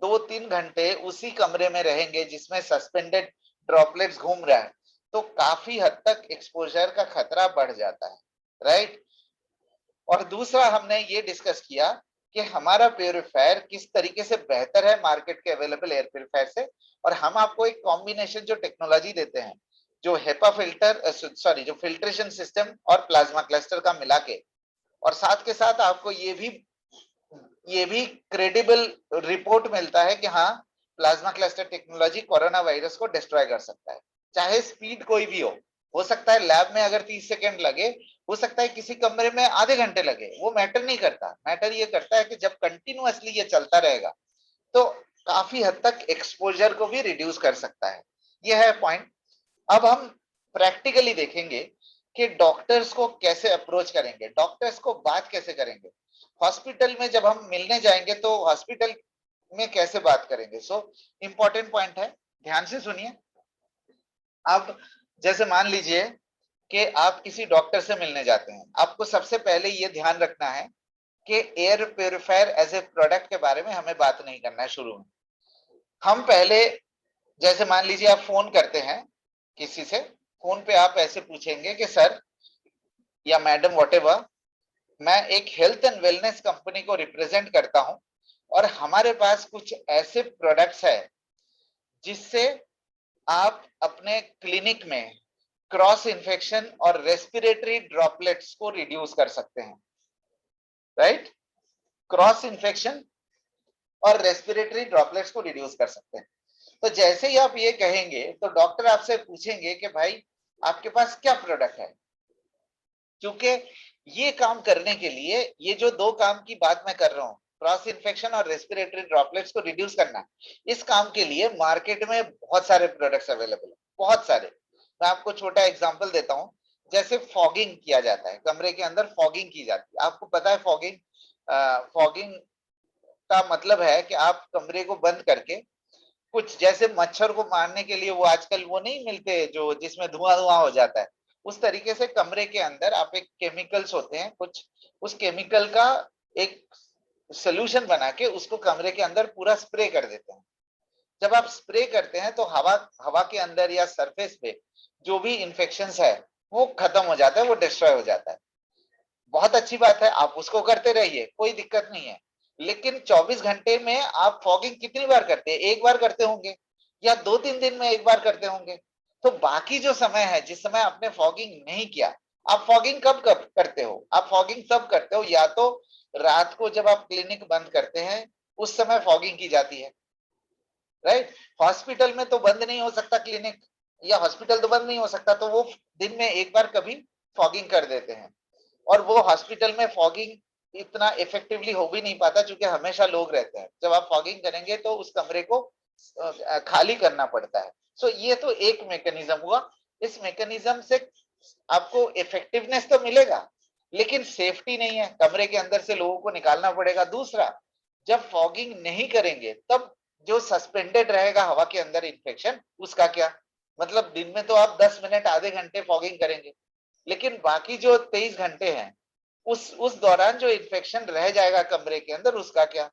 2-3 घंटे उसी कमरे में रहेंगे जिसमें सस्पेंडेड ड्रॉपलेट्स घूम रहा है तो काफी हद तक एक्सपोजर का खतरा बढ़ जाता है, राइट। और दूसरा हमने ये डिस्कस किया कि हमारा प्योरीफायर किस तरीके से बेहतर है मार्केट के अवेलेबल एयर प्योरीफायर से, और हम आपको एक कॉम्बिनेशन जो टेक्नोलॉजी देते हैं, जो हेपा फिल्टर जो फिल्ट्रेशन सिस्टम और प्लाज्मा क्लस्टर का मिला के, और साथ के साथ आपको ये भी क्रेडिबल रिपोर्ट मिलता है कि हाँ, plasma cluster technology corona virus को डिस्ट्रॉय कर सकता है, चाहे स्पीड कोई भी हो सकता है लैब में अगर 30 सेकंड लगे, हो सकता है किसी कमरे में आधे घंटे लगे, वो मैटर नहीं करता। मैटर ये करता है कि जब कंटिन्यूअसली ये चलता रहेगा तो काफी हद तक एक्सपोजर को भी रिड्यूस कर सकता है। ये है पॉइंट। अब हम प्रैक्टिकली देखेंगे कि डॉक्टर्स को कैसे अप्रोच करेंगे, डॉक्टर्स को बात कैसे करेंगे, हॉस्पिटल में जब हम मिलने जाएंगे तो हॉस्पिटल में कैसे बात करेंगे। सो इंपॉर्टेंट पॉइंट है, ध्यान से सुनिए। अब जैसे मान लीजिए कि आप किसी डॉक्टर से मिलने जाते हैं, आपको सबसे पहले ये ध्यान रखना है कि air purifier as a product के बारे में हमें बात नहीं करना है शुरू में। हम पहले, जैसे मान लीजिए आप फोन करते हैं किसी से, फोन पे आप ऐसे पूछेंगे कि सर या मैडम व्हाटएवर, मैं एक हेल्थ एंड वेलनेस कंपनी को रिप्रेजेंट करता हूं और हमारे पास कुछ ऐसे प्रोडक्ट्स है जिससे आप अपने क्लिनिक में क्रॉस इन्फेक्शन और रेस्पिरेटरी ड्रॉपलेट्स को रिड्यूस कर सकते हैं, राइट। क्रॉस इन्फेक्शन और रेस्पिरेटरी ड्रॉपलेट्स को रिड्यूस कर सकते हैं। तो जैसे ही आप ये कहेंगे तो डॉक्टर आपसे पूछेंगे कि भाई आपके पास क्या प्रोडक्ट है, क्योंकि ये काम करने के लिए, ये जो दो काम की बात मैं कर रहा हूँ, क्रॉस इन्फेक्शन और रेस्पिरेटरी ड्रॉपलेट्स को रिड्यूस करना, इस काम के लिए मार्केट में बहुत सारे प्रोडक्ट्स अवेलेबल है, बहुत सारे। मैं आपको छोटा एग्जांपल देता हूँ। जैसे फॉगिंग किया जाता है, कमरे के अंदर फॉगिंग की जाती है। आपको पता है फॉगिंग, फॉगिंग का मतलब है कि आप कमरे को बंद करके, कुछ जैसे मच्छर को मारने के लिए वो आजकल वो नहीं मिलते जो जिसमें धुआं धुआं हो जाता है, उस तरीके से कमरे के अंदर आप एक केमिकल्स होते हैं कुछ, उस केमिकल का एक सोल्यूशन बना के उसको कमरे के अंदर पूरा स्प्रे कर देते हैं। जब आप स्प्रे करते हैं तो हवा हवा के अंदर या सरफेस पे जो भी इंफेक्शंस है वो खत्म हो जाता है, वो डिस्ट्रॉय हो जाता है। बहुत अच्छी बात है, आप उसको करते रहिए, कोई दिक्कत नहीं है। लेकिन 24 घंटे में आप फॉगिंग कितनी बार करते हैं? एक बार करते होंगे या 2-3 दिन में एक बार करते होंगे। तो बाकी जो समय है जिस समय आपने फॉगिंग नहीं किया, आप फॉगिंग कब कब करते हो? आप फॉगिंग तब करते हो या तो रात को जब आप क्लिनिक बंद करते हैं उस समय फॉगिंग की जाती है, राइट। हॉस्पिटल में तो बंद नहीं हो सकता क्लिनिक, या हॉस्पिटल तो बंद नहीं हो सकता, तो वो दिन में एक बार कभी फॉगिंग कर देते हैं। और वो हॉस्पिटल में फॉगिंग इतना इफेक्टिवली हो भी नहीं पाता क्योंकि हमेशा लोग रहते हैं। जब आप फॉगिंग करेंगे तो उस कमरे को खाली करना पड़ता है। सो ये तो एक मैकेनिज्म हुआ। इस मैकेनिज्म से आपको इफेक्टिवनेस तो मिलेगा लेकिन सेफ्टी नहीं है, कमरे के अंदर से लोगों को निकालना पड़ेगा। दूसरा, जब फॉगिंग नहीं करेंगे तब जो सस्पेंडेड रहेगा हवा के अंदर इंफेक्शन, उसका क्या मतलब? दिन में तो आप 10 मिनट आधे घंटे फॉगिंग करेंगे, लेकिन बाकी जो 23 घंटे हैं उस दौरान जो इन्फेक्शन रह जाएगा कमरे के अंदर, उसका क्या?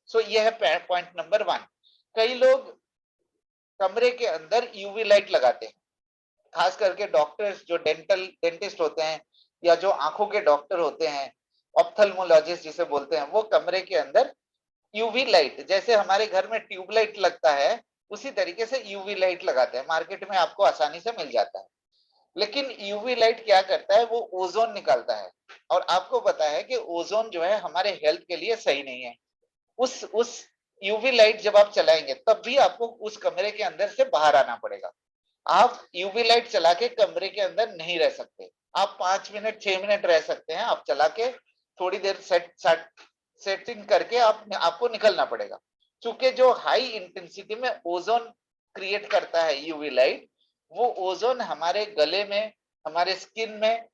सो ये है पॉइंट नंबर 1। कई लोग कमरे के अंदर यूवी लाइट लगाते हैं, खास करके डॉक्टर्स जो डेंटिस्ट होते हैं या जो आंखों के डॉक्टर होते हैं, ऑप्थेल्मोलॉजिस्ट जिसे बोलते हैं, वो कमरे के अंदर यूवी लाइट, जैसे हमारे घर में ट्यूबलाइट लगता है उसी तरीके से यूवी लाइट लगाते हैं। मार्केट में आपको आसानी से मिल जाता है। लेकिन यूवी लाइट क्या करता है? वो ओजोन निकालता है, और आपको पता है कि ओजोन जो है हमारे हेल्थ के लिए सही नहीं है। उस यूवी लाइट जब आप चलाएंगे तब भी आपको उस कमरे के अंदर से बाहर आना पड़ेगा। आप यूवी लाइट चला के कमरे के अंदर नहीं रह सकते। आप 5 मिनट 6 मिनट रह सकते हैं, आप चला के थोड़ी देर सेटिंग करके आपको निकलना पड़ेगा। क्योंकि जो हाई इंटेंसिटी में ओजोन क्रिएट करता है यूवी लाइट, वो ओजोन हमारे गले में, हमारे स्किन में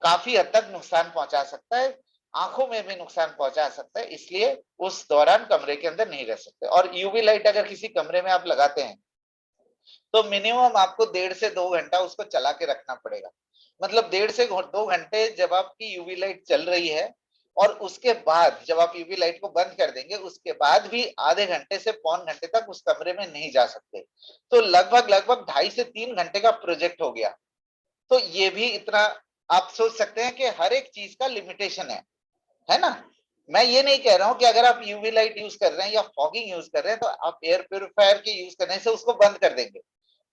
काफी हद तक नुकसान पहुंचा सकता है, आंखों में भी नुकसान पहुंचा सकता है। इसलिए उस दौरान कमरे के अंदर नहीं रह सकते। और यूवी लाइट अगर किसी कमरे में आप लगाते हैं तो मिनिमम आपको 1.5 से 2 घंटा उसको चला के रखना पड़ेगा। मतलब 1.5 से 2 घंटे जब आपकी यूवी लाइट चल रही है, और उसके बाद जब आप यूवी लाइट को बंद कर देंगे उसके बाद भी आधे घंटे से पौन घंटे तक उस कमरे में नहीं जा सकते। तो लगभग लगभग 2.5 से 3 घंटे का प्रोजेक्ट हो गया। तो ये भी इतना, आप सोच सकते हैं कि हर एक चीज का लिमिटेशन है ना। मैं ये नहीं कह रहा हूं कि अगर आप यूवी लाइट यूज कर रहे हैं या फॉगिंग यूज कर रहे हैं तो आप एयर प्योरीफायर के यूज करने से उसको बंद कर देंगे।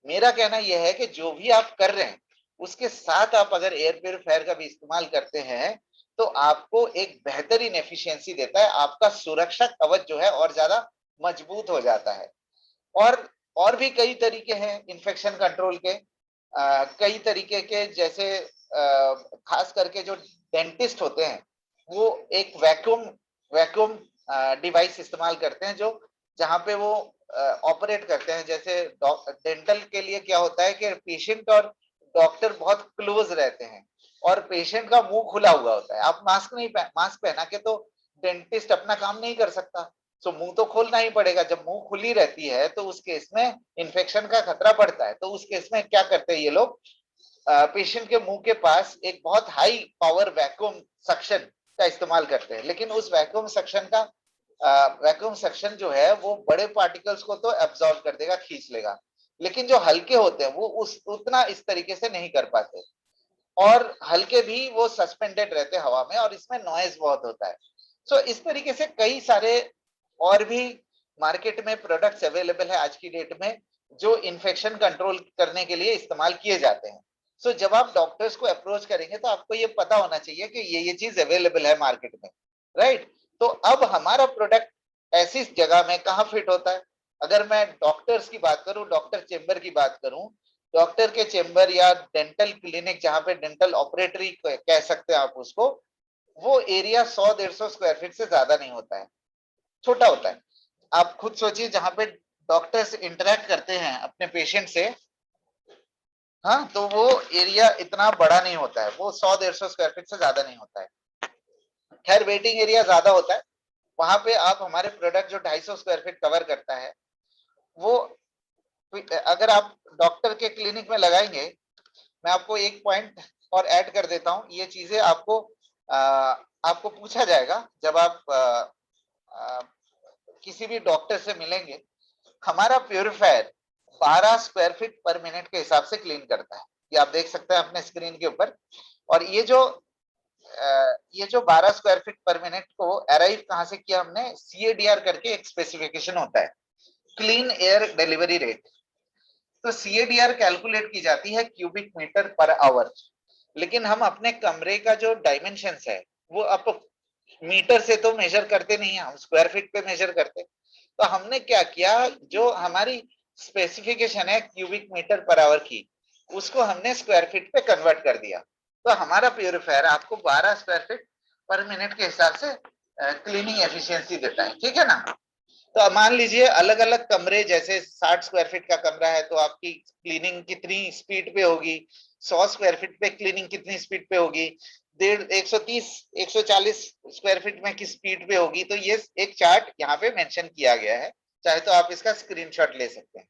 मेरा कहना यह है कि जो भी आप कर रहे हैं उसके साथ आप अगर एयर प्योरीफायर का भी इस्तेमाल करते हैं तो आपको एक बेहतरीन एफिशिएंसी देता है, आपका सुरक्षा कवच जो है और ज्यादा मजबूत हो जाता है। और और भी कई तरीके हैं इन्फेक्शन कंट्रोल के, कई तरीके के, जैसे खास करके जो डेंटिस्ट होते हैं वो एक वैक्यूम वैक्यूम डिवाइस इस्तेमाल करते हैं, जो जहां पे वो ऑपरेट करते हैं। जैसे डेंटल के लिए क्या होता है कि पेशेंट और डॉक्टर बहुत क्लोज रहते हैं और पेशेंट का मुंह खुला हुआ होता है। आप मास्क पहना के तो डेंटिस्ट अपना काम नहीं कर सकता, तो मुंह तो खोलना ही पड़ेगा। जब मुंह खुली रहती है तो उस केस में इन्फेक्शन का खतरा बढ़ता है। तो उस केस में क्या करते हैं ये लोग, पेशेंट के मुंह के पास एक बहुत हाई पावर वैक्यूम सक्शन का इस्तेमाल करते हैं। लेकिन उस वैक्यूम सक्शन जो है वो बड़े पार्टिकल्स को तो एब्जॉर्ब कर देगा, खींच लेगा, लेकिन जो हल्के होते हैं वो उस उतना इस तरीके से नहीं कर पाते। और हल्के भी वो सस्पेंडेड रहते हैं हवा में, और इसमें नॉइज बहुत होता है। सो इस तरीके से कई सारे और भी मार्केट में प्रोडक्ट्स अवेलेबल है आज की डेट में जो इन्फेक्शन कंट्रोल करने के लिए इस्तेमाल किए जाते हैं। सो जब आप डॉक्टर्स को अप्रोच करेंगे तो आपको ये पता होना चाहिए कि ये चीज अवेलेबल है मार्केट में, राइट। तो अब हमारा प्रोडक्ट ऐसी जगह में कहाँ फिट होता है? अगर मैं डॉक्टर्स की बात करूं, डॉक्टर चेंबर की बात करूं, डॉक्टर के चेंबर या डेंटल क्लिनिक, जहां पे डेंटल ऑपरेटरी कह सकते हैं आप उसको, वो एरिया 100-150 स्क्वायर फीट से ज्यादा नहीं होता है, छोटा होता है। आप खुद सोचिए, जहां पे डॉक्टर्स इंटरेक्ट करते हैं अपने पेशेंट से, हाँ, तो वो एरिया इतना बड़ा नहीं होता है, वो 100-150 स्क्वायर फीट से ज्यादा नहीं होता है। खैर वेटिंग एरिया ज्यादा होता है, वहां पे आप हमारे प्रोडक्ट जो 250 स्क्वायर फीट कवर करता है, वो अगर आप डॉक्टर के क्लिनिक में लगाएंगे, मैं आपको एक पॉइंट और ऐड कर देता हूं, ये चीजें आपको पूछा जाएगा जब आप आ, किसी भी डॉक्टर से मिलेंगे। हमारा purifier 12 square feet per minute के हिसाब से क्लीन करता है, ये आप देख सकते हैं अपने स्क्रीन के ऊपर। और ये जो 12 स्क्वायर फीट पर मिनट को अराइव कहां से किया हमने, CADR करके एक स्पेसिफिकेशन होता है, क्लीन एयर डिलीवरी रेट। तो CADR कैलकुलेट की जाती है क्यूबिक मीटर पर आवर, लेकिन हम अपने कमरे का जो डायमेंशन है वो अब मीटर से तो मेजर करते नहीं है, हम स्क्वायर फीट पे मेजर करते। तो हमने क्या किया, जो हमारी स्पेसिफिकेशन है क्यूबिक मीटर पर आवर की, उसको हमने स्क्वायर फीट पे कन्वर्ट कर दिया। तो हमारा प्योरीफायर आपको 12 स्क्वायर फीट पर मिनट के हिसाब से क्लीनिंग एफिशिएंसी देता है, ठीक है ना। तो अब मान लीजिए अलग अलग कमरे, जैसे 60 स्क्वायर फीट का कमरा है तो आपकी क्लीनिंग कितनी स्पीड पे होगी, 100 स्क्वायर फीट पे क्लीनिंग कितनी स्पीड पे होगी, 130 140 स्क्वायर फीट में किस स्पीड पे होगी। तो ये एक चार्ट यहाँ पे मेंशन किया गया है, चाहे तो आप इसका स्क्रीनशॉट ले सकते हैं।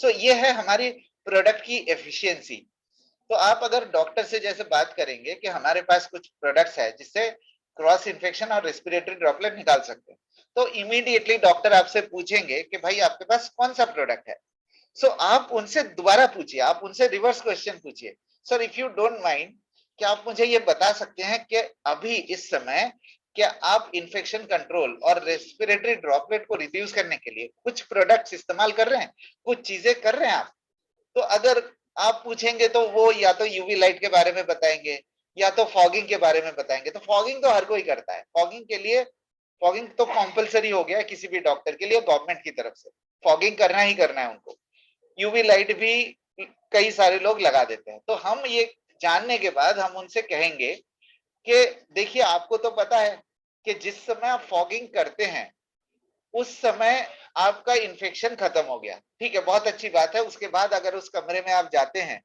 सो ये है हमारी प्रोडक्ट की एफिशिएंसी। तो आप अगर डॉक्टर से जैसे बात करेंगे कि हमारे पास कुछ प्रोडक्ट्स है जिससे क्रॉस इन्फेक्शन और रेस्पिरेटरी ड्रॉपलेट निकाल सकते हैं, तो इमीडिएटली डॉक्टर आपसे पूछेंगे कि भाई आपके पास कौन सा प्रोडक्ट है। सो आप उनसे दोबारा पूछिए, आप उनसे रिवर्स क्वेश्चन पूछिए, sir if you don't mind, क्या आप मुझे ये बता सकते हैं कि अभी इस समय क्या आप इन्फेक्शन कंट्रोल और रेस्पिरेटरी ड्रॉपलेट को रिड्यूस करने के लिए कुछ प्रोडक्ट्स इस्तेमाल कर रहे हैं, कुछ चीजें कर रहे हैं आप? तो अगर आप पूछेंगे तो वो या तो यूवी लाइट के बारे में बताएंगे या तो फॉगिंग के बारे में बताएंगे। तो फॉगिंग तो हर कोई करता है, फॉगिंग के लिए, फॉगिंग तो कंपलसरी हो गया है किसी भी डॉक्टर के लिए, गवर्नमेंट की तरफ से फॉगिंग करना ही करना है उनको। यूवी लाइट भी कई सारे लोग लगा देते हैं। तो हम ये जानने के बाद हम उनसे कहेंगे कि देखिए आपको तो पता है कि जिस समय आप फॉगिंग करते हैं उस समय आपका इन्फेक्शन खत्म हो गया, ठीक है, बहुत अच्छी बात है। उसके बाद अगर उस कमरे में आप जाते हैं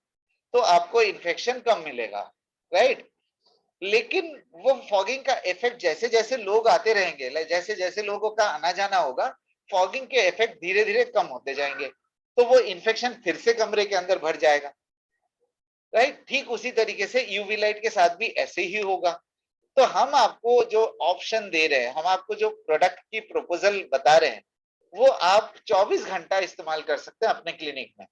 तो आपको इन्फेक्शन कम मिलेगा, राइट। लेकिन वो फॉगिंग का इफेक्ट जैसे जैसे लोग आते रहेंगे, जैसे जैसे लोगों का आना जाना होगा, फॉगिंग के इफेक्ट धीरे धीरे कम होते जाएंगे, तो वो इन्फेक्शन फिर से कमरे के अंदर भर जाएगा, राइट। ठीक उसी तरीके से यूवी लाइट के साथ भी ऐसे ही होगा। तो हम आपको जो ऑप्शन दे रहे हैं, हम आपको जो प्रोडक्ट की प्रपोजल बता रहे हैं, वो आप 24 घंटा इस्तेमाल कर सकते हैं अपने क्लिनिक में।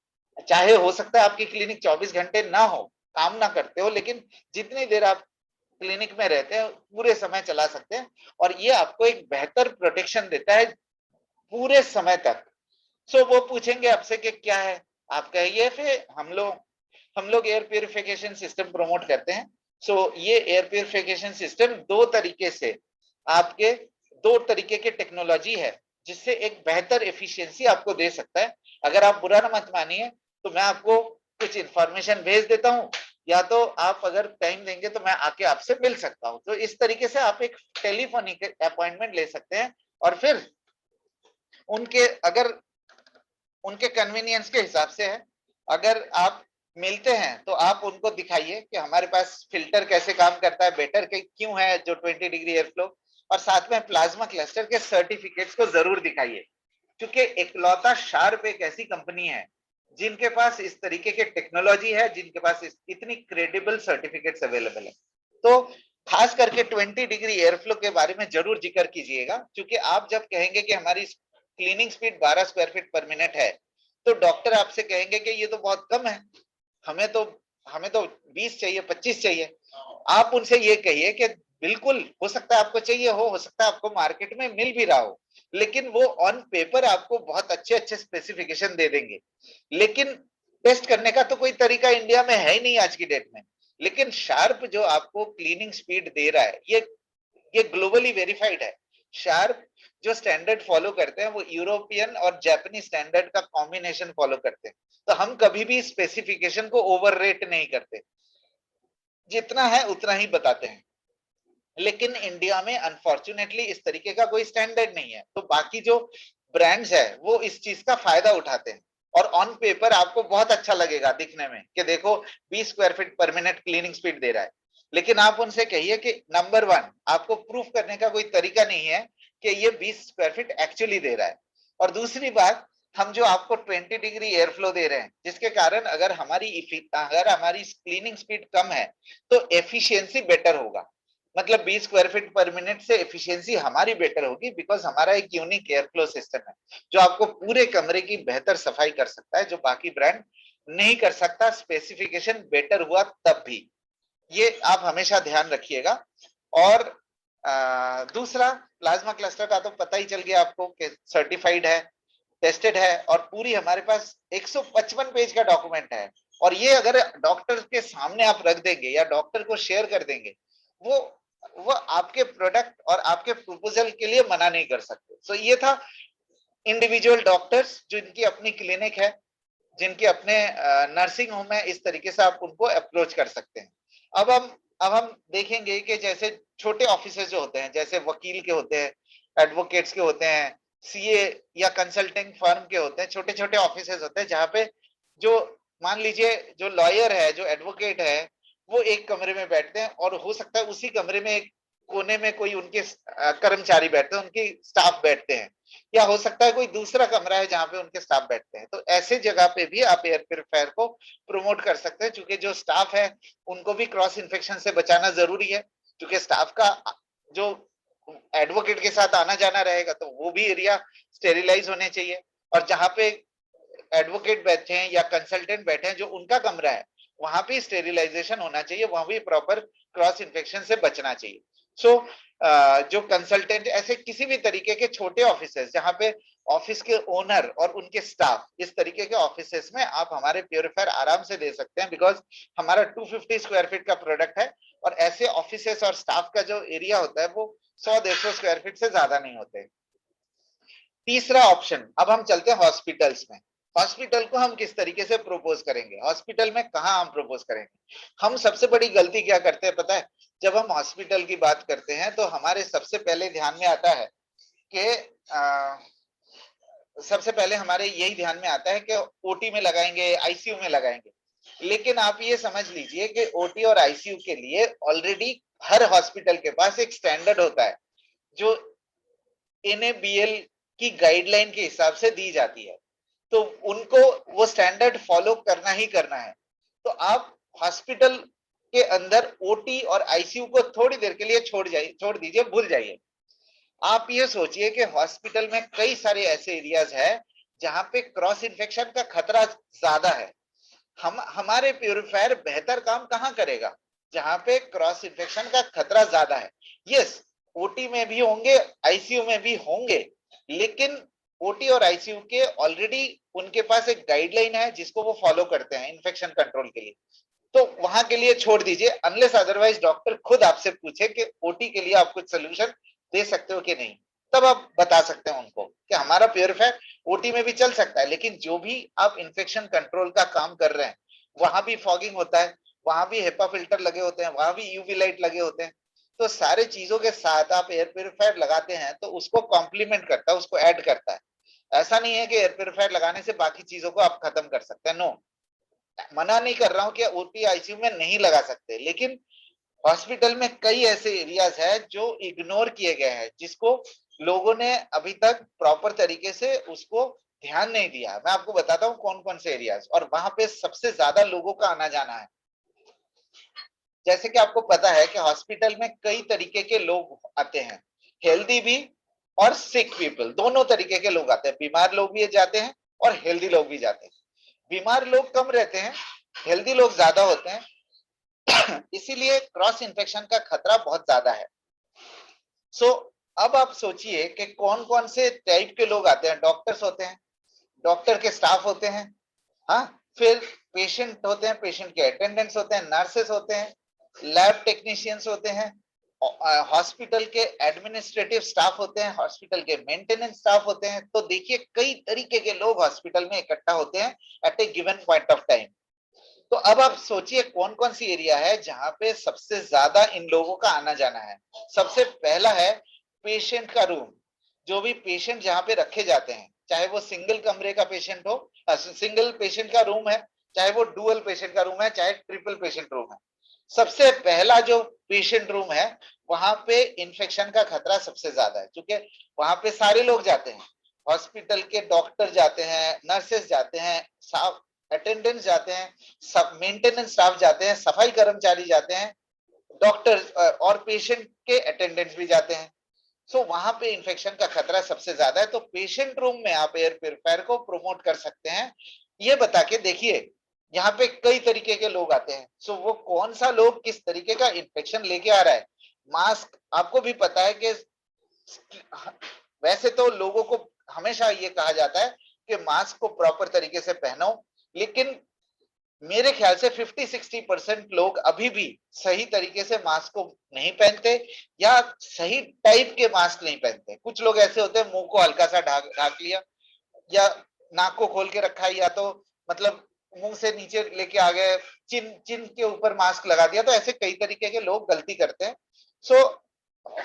चाहे हो सकता है आपकी क्लिनिक 24 घंटे ना हो, काम ना करते हो, लेकिन जितनी देर आप क्लिनिक में रहते हैं पूरे समय चला सकते हैं। और ये आपको एक बेहतर प्रोटेक्शन देता है पूरे समय तक। सो वो पूछेंगे आपसे कि क्या है, आप कहिए, फिर हम लोग एयर प्यूरिफिकेशन सिस्टम प्रमोट करते हैं। सो ये एयर प्यूरिफिकेशन सिस्टम आपके दो तरीके के टेक्नोलॉजी है जिससे एक बेहतर एफिशिएंसी आपको दे सकता है। अगर आप बुरा ना मत मानिए तो मैं आपको कुछ इंफॉर्मेशन भेज देता हूँ, या तो आप अगर टाइम देंगे तो मैं आके आपसे मिल सकता हूँ। तो इस तरीके से आप एक टेलीफोनिक अपॉइंटमेंट ले सकते हैं और फिर उनके अगर उनके कन्वीनियंस के हिसाब से है, अगर आप मिलते हैं तो आप उनको दिखाइए कि हमारे पास फिल्टर कैसे काम करता है, बेटर क्यों है जो 20 डिग्री एयर फ्लो, और साथ में प्लाज्मा क्लस्टर के सर्टिफिकेट्स को जरूर दिखाइए, क्योंकि इकलौता शार्प एक ऐसी कंपनी है जिनके पास इस तरीके के टेक्नोलॉजी है, जिनके पास इतनी क्रेडिबल सर्टिफिकेट्स अवेलेबल है। तो खास करके 20 डिग्री एयर फ्लो के बारे में जरूर जिक्र कीजिएगा, क्योंकि आप जब कहेंगे कि हमारी cleaning speed 12 square feet per minute है, तो डॉक्टर आपसे कहेंगे कि ये तो बहुत कम है, हमें तो हमें तो 20 चाहिए, 25 चाहिए। आप उनसे ये कहिए कि बिल्कुल हो सकता है आपको चाहिए हो सकता है आपको मार्केट में मिल भी रहा हो, लेकिन वो ऑन पेपर आपको बहुत अच्छे अच्छे स्पेसिफिकेशन दे देंगे, लेकिन टेस्ट करने का तो कोई तरीका इंडिया में है ही नहीं आज की डेट में। लेकिन शार्प जो आपको क्लीनिंग स्पीड दे रहा है, ये ग्लोबली वेरीफाइड है। शार्प जो स्टैंडर्ड फॉलो करते हैं वो यूरोपियन और जापानीज स्टैंडर्ड का कॉम्बिनेशन फॉलो करते हैं। तो हम कभी भी स्पेसिफिकेशन को ओवररेट नहीं करते, जितना है उतना ही बताते हैं। लेकिन इंडिया में अनफॉर्चुनेटली इस तरीके का कोई स्टैंडर्ड नहीं है, तो बाकी जो ब्रांड्स है वो इस चीज का फायदा उठाते हैं। और ऑन पेपर आपको बहुत अच्छा लगेगा दिखने में कि देखो 20 square feet per minute cleaning speed दे रहा है, लेकिन आप उनसे कहिए कि नंबर वन, आपको प्रूफ करने का कोई तरीका नहीं है कि ये 20 स्क्वायर फीट एक्चुअली दे रहा है। और दूसरी बात, हम जो आपको 20 डिग्री एयर फ्लो दे रहे हैं, जिसके कारण अगर हमारी क्लीनिंग स्पीड कम है तो एफिशिएंसी बेटर होगा। मतलब 20 स्क्वायर फीट पर मिनट से एफिशिएंसी हमारी बेटर होगी, बिकॉज हमारा एक यूनिक एयर फ्लो सिस्टम है जो आपको पूरे कमरे की बेहतर सफाई कर सकता है, जो बाकी ब्रांड नहीं कर सकता, स्पेसिफिकेशन बेटर हुआ तब भी। ये आप हमेशा ध्यान रखिएगा। और दूसरा, प्लाज्मा क्लस्टर का तो पता ही चल गया आपको कि सर्टिफाइड है, टेस्टेड है, और पूरी हमारे पास 155 पेज का डॉक्यूमेंट है। और ये अगर डॉक्टर के सामने आप रख देंगे या डॉक्टर को शेयर कर देंगे, वो वो आपके प्रोडक्ट और आपके प्रपोजल के लिए मना नहीं कर सकते। सो ये था इंडिविजुअल डॉक्टर्स जिनकी अपनी क्लिनिक है, जिनके अपने नर्सिंग होम है, इस तरीके से आप उनको अप्रोच कर सकते हैं। अब हम देखेंगे कि जैसे छोटे ऑफिसेज जो होते हैं, जैसे वकील के होते हैं, एडवोकेट्स के होते हैं, सीए या कंसल्टिंग फर्म के होते हैं, छोटे छोटे ऑफिसेज होते हैं जहाँ पे जो, मान लीजिए जो लॉयर है, जो एडवोकेट है, वो एक कमरे में बैठते हैं, और हो सकता है उसी कमरे में एक कोने में कोई उनके कर्मचारी बैठते हैं, उनकी स्टाफ बैठते हैं, या हो सकता है कोई दूसरा कमरा है जहाँ पे उनके स्टाफ बैठते हैं। तो ऐसे जगह पे भी आप एयर प्योरीफायर को प्रमोट कर सकते हैं, क्योंकि जो स्टाफ है उनको भी क्रॉस इन्फेक्शन से बचाना जरूरी है, क्योंकि स्टाफ का जो एडवोकेट के साथ आना जाना रहेगा तो वो भी एरिया स्टेरिलाइज होने चाहिए। और जहाँ पे एडवोकेट बैठे हैं या कंसल्टेंट बैठे हैं जो उनका कमरा है, वहां भी स्टेरिलाइजेशन होना चाहिए, वहां भी प्रॉपर क्रॉस इन्फेक्शन से बचना चाहिए। सो जो कंसल्टेंट, ऐसे किसी भी तरीके के छोटे ऑफिसेस जहाँ पे ऑफिस के ओनर और उनके स्टाफ, इस तरीके के ऑफिसेस में आप हमारे प्योरीफायर आराम से दे सकते हैं, बिकॉज हमारा 250 स्क्वायर फीट का प्रोडक्ट है, और ऐसे ऑफिसेस और स्टाफ का जो एरिया होता है वो 100-150 स्क्वायर फीट से ज्यादा नहीं होते। तीसरा ऑप्शन, अब हम चलते हैं हॉस्पिटल्स में। हॉस्पिटल को हम किस तरीके से प्रपोज करेंगे, हॉस्पिटल में कहाँ हम प्रपोज करेंगे। हम सबसे बड़ी गलती क्या करते हैं पता है, जब हम हॉस्पिटल की बात करते हैं तो हमारे सबसे पहले ध्यान में आता है कि सबसे पहले हमारे यही ध्यान में आता है कि ओटी में लगाएंगे, आईसीयू में लगाएंगे। लेकिन आप ये समझ लीजिए कि ओटी और आईसीयू के लिए ऑलरेडी हर हॉस्पिटल के पास एक स्टैंडर्ड होता है जो एनएबीएल की गाइडलाइन के हिसाब से दी जाती है, तो उनको वो स्टैंडर्ड फॉलो करना ही करना है। तो आप हॉस्पिटल के अंदर ओटी और आईसीयू को थोड़ी देर के लिए छोड़ दीजिए, भूल जाइए। आप ये सोचिए कि हॉस्पिटल में कई सारे ऐसे एरियाज है जहां पे क्रॉस इन्फेक्शन का खतरा ज्यादा है। हमारे प्यूरिफायर बेहतर काम कहां करेगा, जहां पे क्रॉस इन्फेक्शन का खतरा ज्यादा है। यस, ओटी में भी होंगे, आईसीयू में भी होंगे, लेकिन ओटी और आईसीयू के ऑलरेडी उनके पास एक गाइडलाइन है जिसको वो फॉलो करते हैं इन्फेक्शन कंट्रोल के लिए। तो वहां के लिए छोड़ दीजिए, अनलेस अदरवाइज डॉक्टर खुद आपसे पूछे कि ओटी के लिए आप कुछ सोल्यूशन दे सकते हो कि नहीं, तब आप बता सकते हैं उनको कि हमारा प्योरीफायर ओटी में भी चल सकता है। लेकिन जो भी आप इन्फेक्शन कंट्रोल का काम कर रहे हैं, वहां भी फॉगिंग होता है, वहां भी हेपा फिल्टर लगे होते हैं, वहां भी यूवी लाइट लगे होते हैं। तो सारे चीजों के साथ आप एयर प्योरीफायर लगाते हैं तो उसको कॉम्प्लीमेंट करता है, उसको ऐड करता है। ऐसा नहीं है कि एयर प्योरीफायर लगाने से बाकी चीजों को आप खत्म कर सकते हैं, नो। मना नहीं कर रहा हूं कि ओटी आईसीयू में नहीं लगा सकते, लेकिन हॉस्पिटल में कई ऐसे एरियाज है जो इग्नोर किए गए हैं, जिसको लोगों ने अभी तक प्रॉपर तरीके से उसको ध्यान नहीं दिया। मैं आपको बताता हूँ कौन कौन से एरियाज, और वहां पे सबसे ज्यादा लोगों का आना जाना है। जैसे कि आपको पता है कि हॉस्पिटल में कई तरीके के लोग आते हैं, हेल्दी भी और सिक पीपल, दोनों तरीके के लोग आते हैं। बीमार लोग भी जाते हैं और हेल्दी लोग भी जाते हैं। बीमार लोग कम रहते हैं, हेल्दी लोग ज्यादा होते हैं, इसीलिए क्रॉस इन्फेक्शन का खतरा बहुत ज्यादा है। सो अब आप सोचिए कि कौन कौन से टाइप के लोग आते हैं। डॉक्टर्स होते हैं, डॉक्टर के स्टाफ होते हैं, हाँ, फिर पेशेंट होते हैं, पेशेंट के अटेंडेंट्स होते हैं, नर्सेस होते हैं, लैब टेक्नीशियंस होते हैं, हॉस्पिटल के एडमिनिस्ट्रेटिव स्टाफ होते हैं, हॉस्पिटल के मेंटेनेंस स्टाफ होते हैं। तो देखिए कई तरीके के लोग हॉस्पिटल में इकट्ठा होते हैं at a given point of time. तो अब आप सोचिए कौन कौन सी एरिया है जहां पे सबसे ज्यादा इन लोगों का आना जाना है। सबसे पहला है पेशेंट का रूम। जो भी पेशेंट जहां पे रखे जाते हैं, चाहे वो सिंगल कमरे का पेशेंट हो, सिंगल पेशेंट का रूम है, चाहे वो डुअल पेशेंट का रूम है, चाहे ट्रिपल पेशेंट रूम है, सबसे पहला जो पेशेंट रूम है वहां पे इन्फेक्शन का खतरा सबसे ज्यादा है, क्योंकि वहां पे सारे लोग जाते हैं। हॉस्पिटल के डॉक्टर जाते हैं, नर्सेस जाते हैं, साफ अटेंडेंट्स जाते हैं, सब मेंटेनेंस स्टाफ जाते हैं, सफाई कर्मचारी जाते हैं, डॉक्टर और पेशेंट के अटेंडेंट्स भी जाते हैं। सो वहां पे इन्फेक्शन का खतरा सबसे ज्यादा है। तो पेशेंट रूम में आप एयर प्योरीफायर को प्रमोट कर सकते हैं, ये बता के देखिए यहाँ पे कई तरीके के लोग आते हैं। सो वो कौन सा लोग किस तरीके का इन्फेक्शन लेके आ रहा है। मास्क आपको भी पता है कि वैसे तो लोगों को हमेशा ये कहा जाता है कि मास्क को प्रॉपर तरीके से पहनो, लेकिन मेरे ख्याल से 50-60% लोग अभी भी सही तरीके से मास्क को नहीं पहनते, या सही टाइप के मास्क नहीं पहनते। कुछ लोग ऐसे होते हैं मुंह को हल्का सा ढाक लिया, या नाक को खोल के रखा है, या तो मतलब मुंह से नीचे लेके आ गए, चिन चिन के ऊपर मास्क लगा दिया। तो ऐसे कई तरीके के लोग गलती करते हैं। सो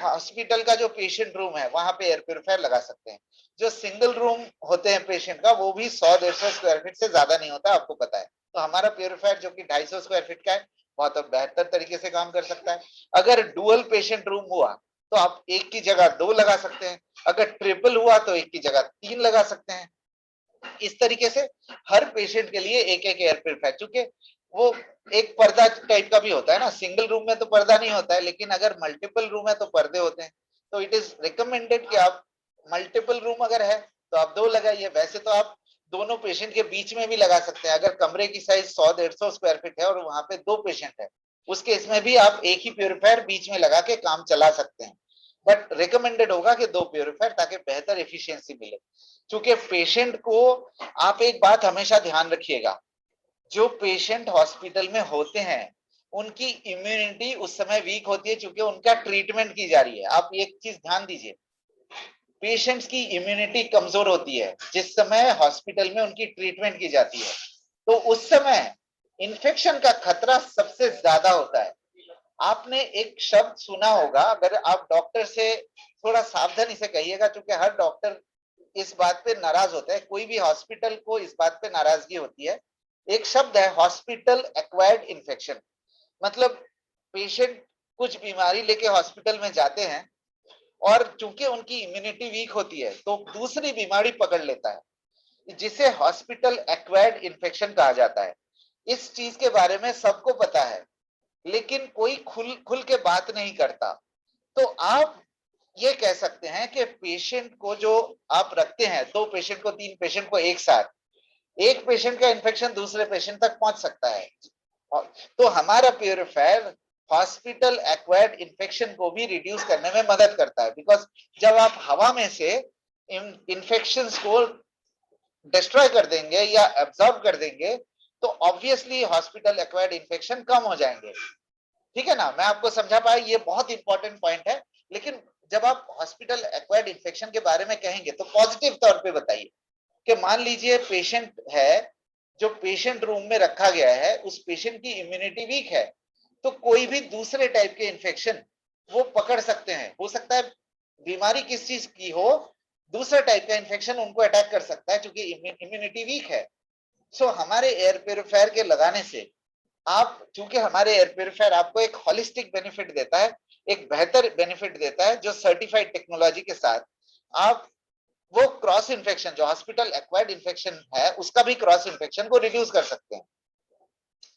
हॉस्पिटल का जो पेशेंट रूम है वहां पे एयर प्योरीफायर लगा सकते हैं। जो सिंगल रूम होते हैं पेशेंट का, वो भी 100-150 स्क्वायर फीट से ज्यादा नहीं होता, आपको पता है। तो हमारा प्योरीफायर जो कि 250 स्क्वायर फीट का है, बहुत बेहतर तरीके से काम कर सकता है। अगर डुअल पेशेंट रूम हुआ तो आप एक की जगह 2 लगा सकते हैं, अगर ट्रिपल हुआ तो एक की जगह 3 लगा सकते हैं। इस तरीके से हर पेशेंट के लिए एक एक एयर प्योरीफायर, चूंकि वो एक पर्दा टाइप का भी होता है ना, सिंगल रूम में तो पर्दा नहीं होता है, लेकिन अगर मल्टीपल रूम है तो पर्दे होते हैं। तो इट इज रिकमेंडेड कि आप मल्टीपल रूम अगर है तो आप 2 लगाइए। वैसे तो आप दोनों पेशेंट के बीच में भी लगा सकते हैं। अगर कमरे की साइज 100-150 स्क्वायर फीट है और वहां पे 2 पेशेंट है, उस केस में भी आप एक ही प्योरीफायर बीच में लगा के काम चला सकते हैं। बट रिकमेंडेड होगा कि 2 प्योरीफायर, ताकि बेहतर एफिशिएंसी मिले। क्योंकि पेशेंट को, आप एक बात हमेशा ध्यान रखिएगा, जो पेशेंट हॉस्पिटल में होते हैं उनकी इम्यूनिटी उस समय वीक होती है, क्योंकि उनका ट्रीटमेंट की जा रही है। आप एक चीज ध्यान दीजिए, पेशेंट्स की इम्यूनिटी कमजोर होती है जिस समय हॉस्पिटल में उनकी ट्रीटमेंट की जाती है। तो उस समय इन्फेक्शन का खतरा सबसे ज्यादा होता है। आपने एक शब्द सुना होगा, अगर आप डॉक्टर से थोड़ा सावधानी से कहिएगा, क्योंकि हर डॉक्टर इस बात पे नाराज होता है, कोई भी हॉस्पिटल को इस बात पे नाराजगी होती है। एक शब्द है हॉस्पिटल एक्वायर्ड इन्फेक्शन। मतलब पेशेंट कुछ बीमारी लेके हॉस्पिटल में जाते हैं और चूंकि उनकी इम्यूनिटी वीक होती है तो दूसरी बीमारी पकड़ लेता है, जिसे हॉस्पिटल एक्वायर्ड इन्फेक्शन कहा जाता है। इस चीज के बारे में सबको पता है, लेकिन कोई खुल खुल के बात नहीं करता। तो आप ये कह सकते हैं कि पेशेंट को जो आप रखते हैं, 2 पेशेंट को, 3 पेशेंट को एक साथ, एक पेशेंट का इन्फेक्शन दूसरे पेशेंट तक पहुंच सकता है। तो हमारा प्योरीफायर हॉस्पिटल एक्वायर्ड इन्फेक्शन को भी रिड्यूस करने में मदद करता है। बिकॉज जब आप हवा में से इन्फेक्शन को डिस्ट्रॉय कर देंगे या एब्जॉर्ब कर देंगे, तो ऑब्वियसली हॉस्पिटल एक्वायर्ड इन्फेक्शन कम हो जाएंगे। ठीक है ना, मैं आपको समझा पाया, ये बहुत इंपॉर्टेंट पॉइंट है। लेकिन जब आप हॉस्पिटल एक्वायर्ड इन्फेक्शन के बारे में कहेंगे तो पॉजिटिव तौर पे बताइए कि मान लीजिए पेशेंट है, जो पेशेंट रूम में रखा गया है, उस पेशेंट की इम्यूनिटी वीक है, तो कोई भी दूसरे टाइप के इन्फेक्शन वो पकड़ सकते हैं। हो सकता है बीमारी किस चीज की हो, दूसरा टाइप का इन्फेक्शन उनको अटैक कर सकता है क्योंकि इम्यूनिटी वीक है। सो हमारे एयर प्योरीफायर के लगाने से आप, चूंकि हमारे एयर प्योरीफायर आपको एक होलिस्टिक बेनिफिट देता है, एक बेहतर बेनिफिट देता है, जो सर्टिफाइड टेक्नोलॉजी के साथ आप वो क्रॉस इन्फेक्शन, जो हॉस्पिटल एक्वायर्ड इन्फेक्शन है, उसका भी क्रॉस इन्फेक्शन को रिड्यूस कर सकते हैं।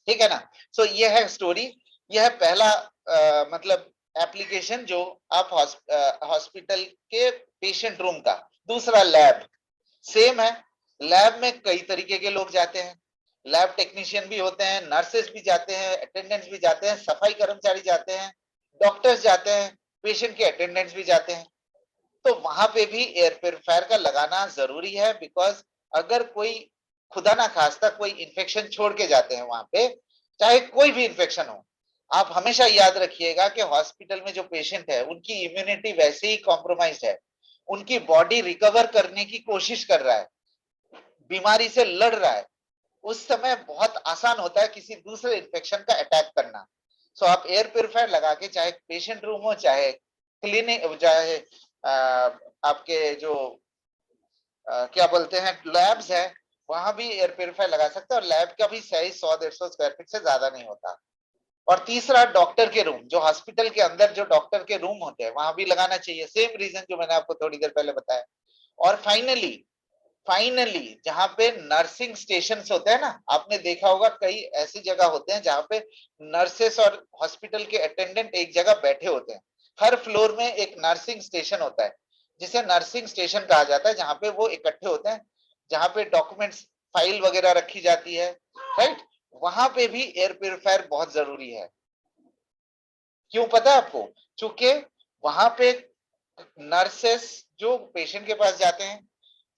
ठीक है ना। सो ये है स्टोरी, यह है पहला मतलब एप्लीकेशन जो आप हॉस्पिटल के पेशेंट रूम का। दूसरा लैब, सेम है। लैब में कई तरीके के लोग जाते हैं, लैब टेक्नीशियन भी होते हैं, नर्सेस भी जाते हैं, अटेंडेंट्स भी जाते हैं, सफाई कर्मचारी जाते हैं, डॉक्टर्स जाते हैं, पेशेंट के अटेंडेंट्स भी जाते हैं। तो वहां पे भी एयर प्योरीफायर का लगाना जरूरी है। बिकॉज अगर कोई खुदा ना खास्ता कोई इन्फेक्शन छोड़ के जाते हैं वहां पे, चाहे कोई भी इन्फेक्शन हो, आप हमेशा याद रखिएगा कि हॉस्पिटल में जो पेशेंट है उनकी इम्यूनिटी वैसे ही कॉम्प्रोमाइज है, उनकी बॉडी रिकवर करने की कोशिश कर रहा है, बीमारी से लड़ रहा है, उस समय बहुत आसान होता है किसी दूसरे इन्फेक्शन का अटैक करना। सो आप एयर प्योरीफायर लगा के, चाहे पेशेंट रूम हो, चाहे क्लिनिक, चाहे आपके जो क्या बोलते हैं लैब्स है, वहां भी एयर प्योरीफायर लगा सकते हैं, और लैब का भी साइज 100-150 स्क्वायर फीट से ज्यादा नहीं होता। और तीसरा, डॉक्टर के रूम, जो हॉस्पिटल के अंदर जो डॉक्टर के रूम होते हैं वहां भी लगाना चाहिए, सेम रीजन जो मैंने आपको थोड़ी देर पहले बताया। और फाइनली जहां पे नर्सिंग स्टेशन होते हैं ना, आपने देखा होगा कई ऐसी जगह होते हैं जहां पे नर्सेस और हॉस्पिटल के अटेंडेंट एक जगह बैठे होते हैं। हर फ्लोर में एक नर्सिंग स्टेशन होता है, जिसे नर्सिंग स्टेशन कहा जाता है, जहां पे वो इकट्ठे होते हैं, जहां पे डॉक्यूमेंट्स, फाइल वगैरह रखी जाती है, राइट। वहां पे भी एयर प्योरीफायर बहुत जरूरी है। क्यों पता है आपको? क्योंकि वहां पे नर्सेस जो पेशेंट के पास जाते हैं,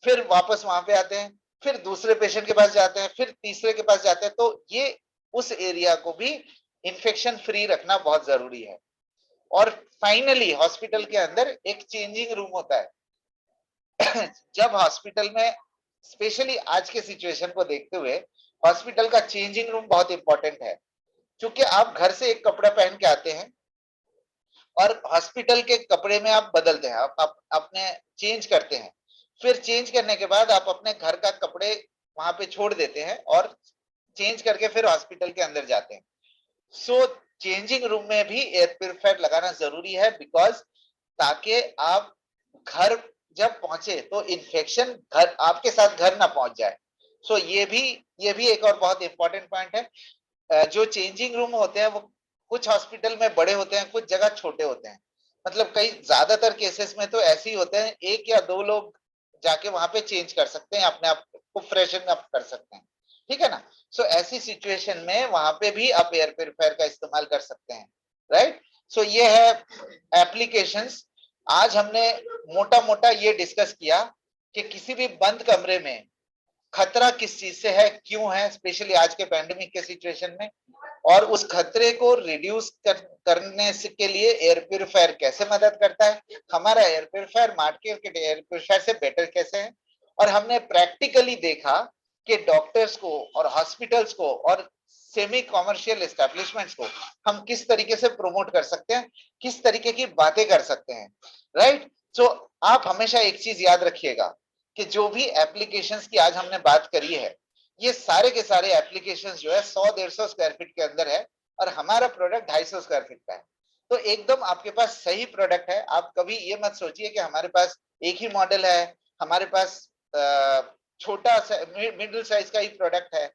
फिर वापस वहां पे आते हैं, फिर दूसरे पेशेंट के पास जाते हैं, फिर तीसरे के पास जाते हैं, तो ये उस एरिया को भी इंफेक्शन फ्री रखना बहुत जरूरी है। और फाइनली हॉस्पिटल के अंदर एक चेंजिंग रूम होता है। जब हॉस्पिटल में, स्पेशली आज के सिचुएशन को देखते हुए, हॉस्पिटल का चेंजिंग रूम बहुत इंपॉर्टेंट है। क्योंकि आप घर से एक कपड़ा पहन के आते हैं और हॉस्पिटल के कपड़े में आप बदलते हैं, आप अपने चेंज करते हैं, फिर चेंज करने के बाद आप अपने घर का कपड़े वहां पे छोड़ देते हैं और चेंज करके फिर हॉस्पिटल के अंदर जाते हैं। सो चेंजिंग रूम में भी एयर प्योरीफायर लगाना जरूरी है, बिकॉज ताकि आप घर जब पहुंचे तो इन्फेक्शन घर आपके साथ घर ना पहुंच जाए। सो ये भी एक और बहुत इंपॉर्टेंट पॉइंट है। जो चेंजिंग रूम होते हैं वो कुछ हॉस्पिटल में बड़े होते हैं, कुछ जगह छोटे होते हैं। मतलब कई ज्यादातर केसेस में तो ऐसे ही होते हैं, एक या दो लोग जाके वहां पे चेंज कर सकते हैं, अपने आप को फ्रेशन अप कर सकते हैं, ठीक है ना। सो ऐसी सिचुएशन में वहां पे भी आप एयर प्योरीफायर का इस्तेमाल कर सकते हैं, राइट। सो ये है एप्लीकेशंस। आज हमने मोटा मोटा ये डिस्कस किया कि किसी भी बंद कमरे में खतरा किस चीज से है, क्यों है, स्पेशली आज के पैंडेमिक के सिचुएशन में, और उस खतरे को रिड्यूस करने के लिए एयर प्योरीफायर कैसे मदद करता है, हमारा एयर प्योरीफायर मार्केट के एयर प्योरीफायर से बेटर कैसे है। और हमने प्रैक्टिकली देखा कि डॉक्टर्स को और हॉस्पिटल्स को और सेमी कॉमर्शियल एस्टेब्लिशमेंट्स को हम किस तरीके से प्रोमोट कर सकते हैं, किस तरीके की बातें कर सकते हैं, राइट। सो आप हमेशा एक चीज याद रखिएगा कि जो भी एप्लीकेशंस की आज हमने बात करी है, ये सारे के सारे एप्लीकेशंस जो है 100-150 स्क्वायर फीट के अंदर है, और हमारा प्रोडक्ट 250 स्क्वायर फीट का है। तो एकदम आपके पास सही प्रोडक्ट है। आप कभी ये मत सोचिए कि हमारे पास एक ही मॉडल है, हमारे पास छोटा मिडिल साइज का ही प्रोडक्ट है।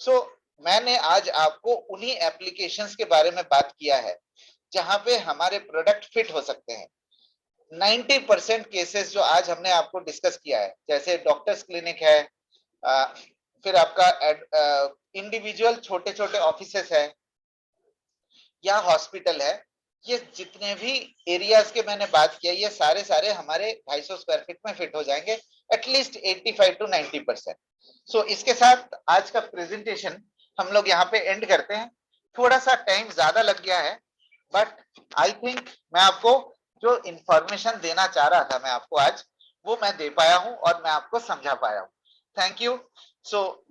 सो मैंने आज आपको उन्हीं एप्लीकेशंस के बारे में बात किया है जहां पे हमारे प्रोडक्ट फिट हो सकते हैं। 90% केसेस जो आज हमने आपको डिस्कस किया है, जैसे डॉक्टर्स क्लिनिक है, फिर आपका इंडिविजुअल छोटे छोटे ऑफिसेस है या हॉस्पिटल है, ये जितने भी एरियाज के मैंने बात किया, ये सारे सारे हमारे 250 स्क्वायर फीट में फिट हो जाएंगे, एटलीस्ट 85-90%। सो इसके साथ आज का प्रेजेंटेशन हम लोग यहाँ पे एंड करते हैं। थोड़ा सा टाइम ज्यादा लग गया है, बट आई थिंक मैं आपको जो इंफॉर्मेशन देना चाह रहा था मैं आपको आज, वो मैं दे पाया हूं और मैं आपको समझा पाया हूं। Thank you. सो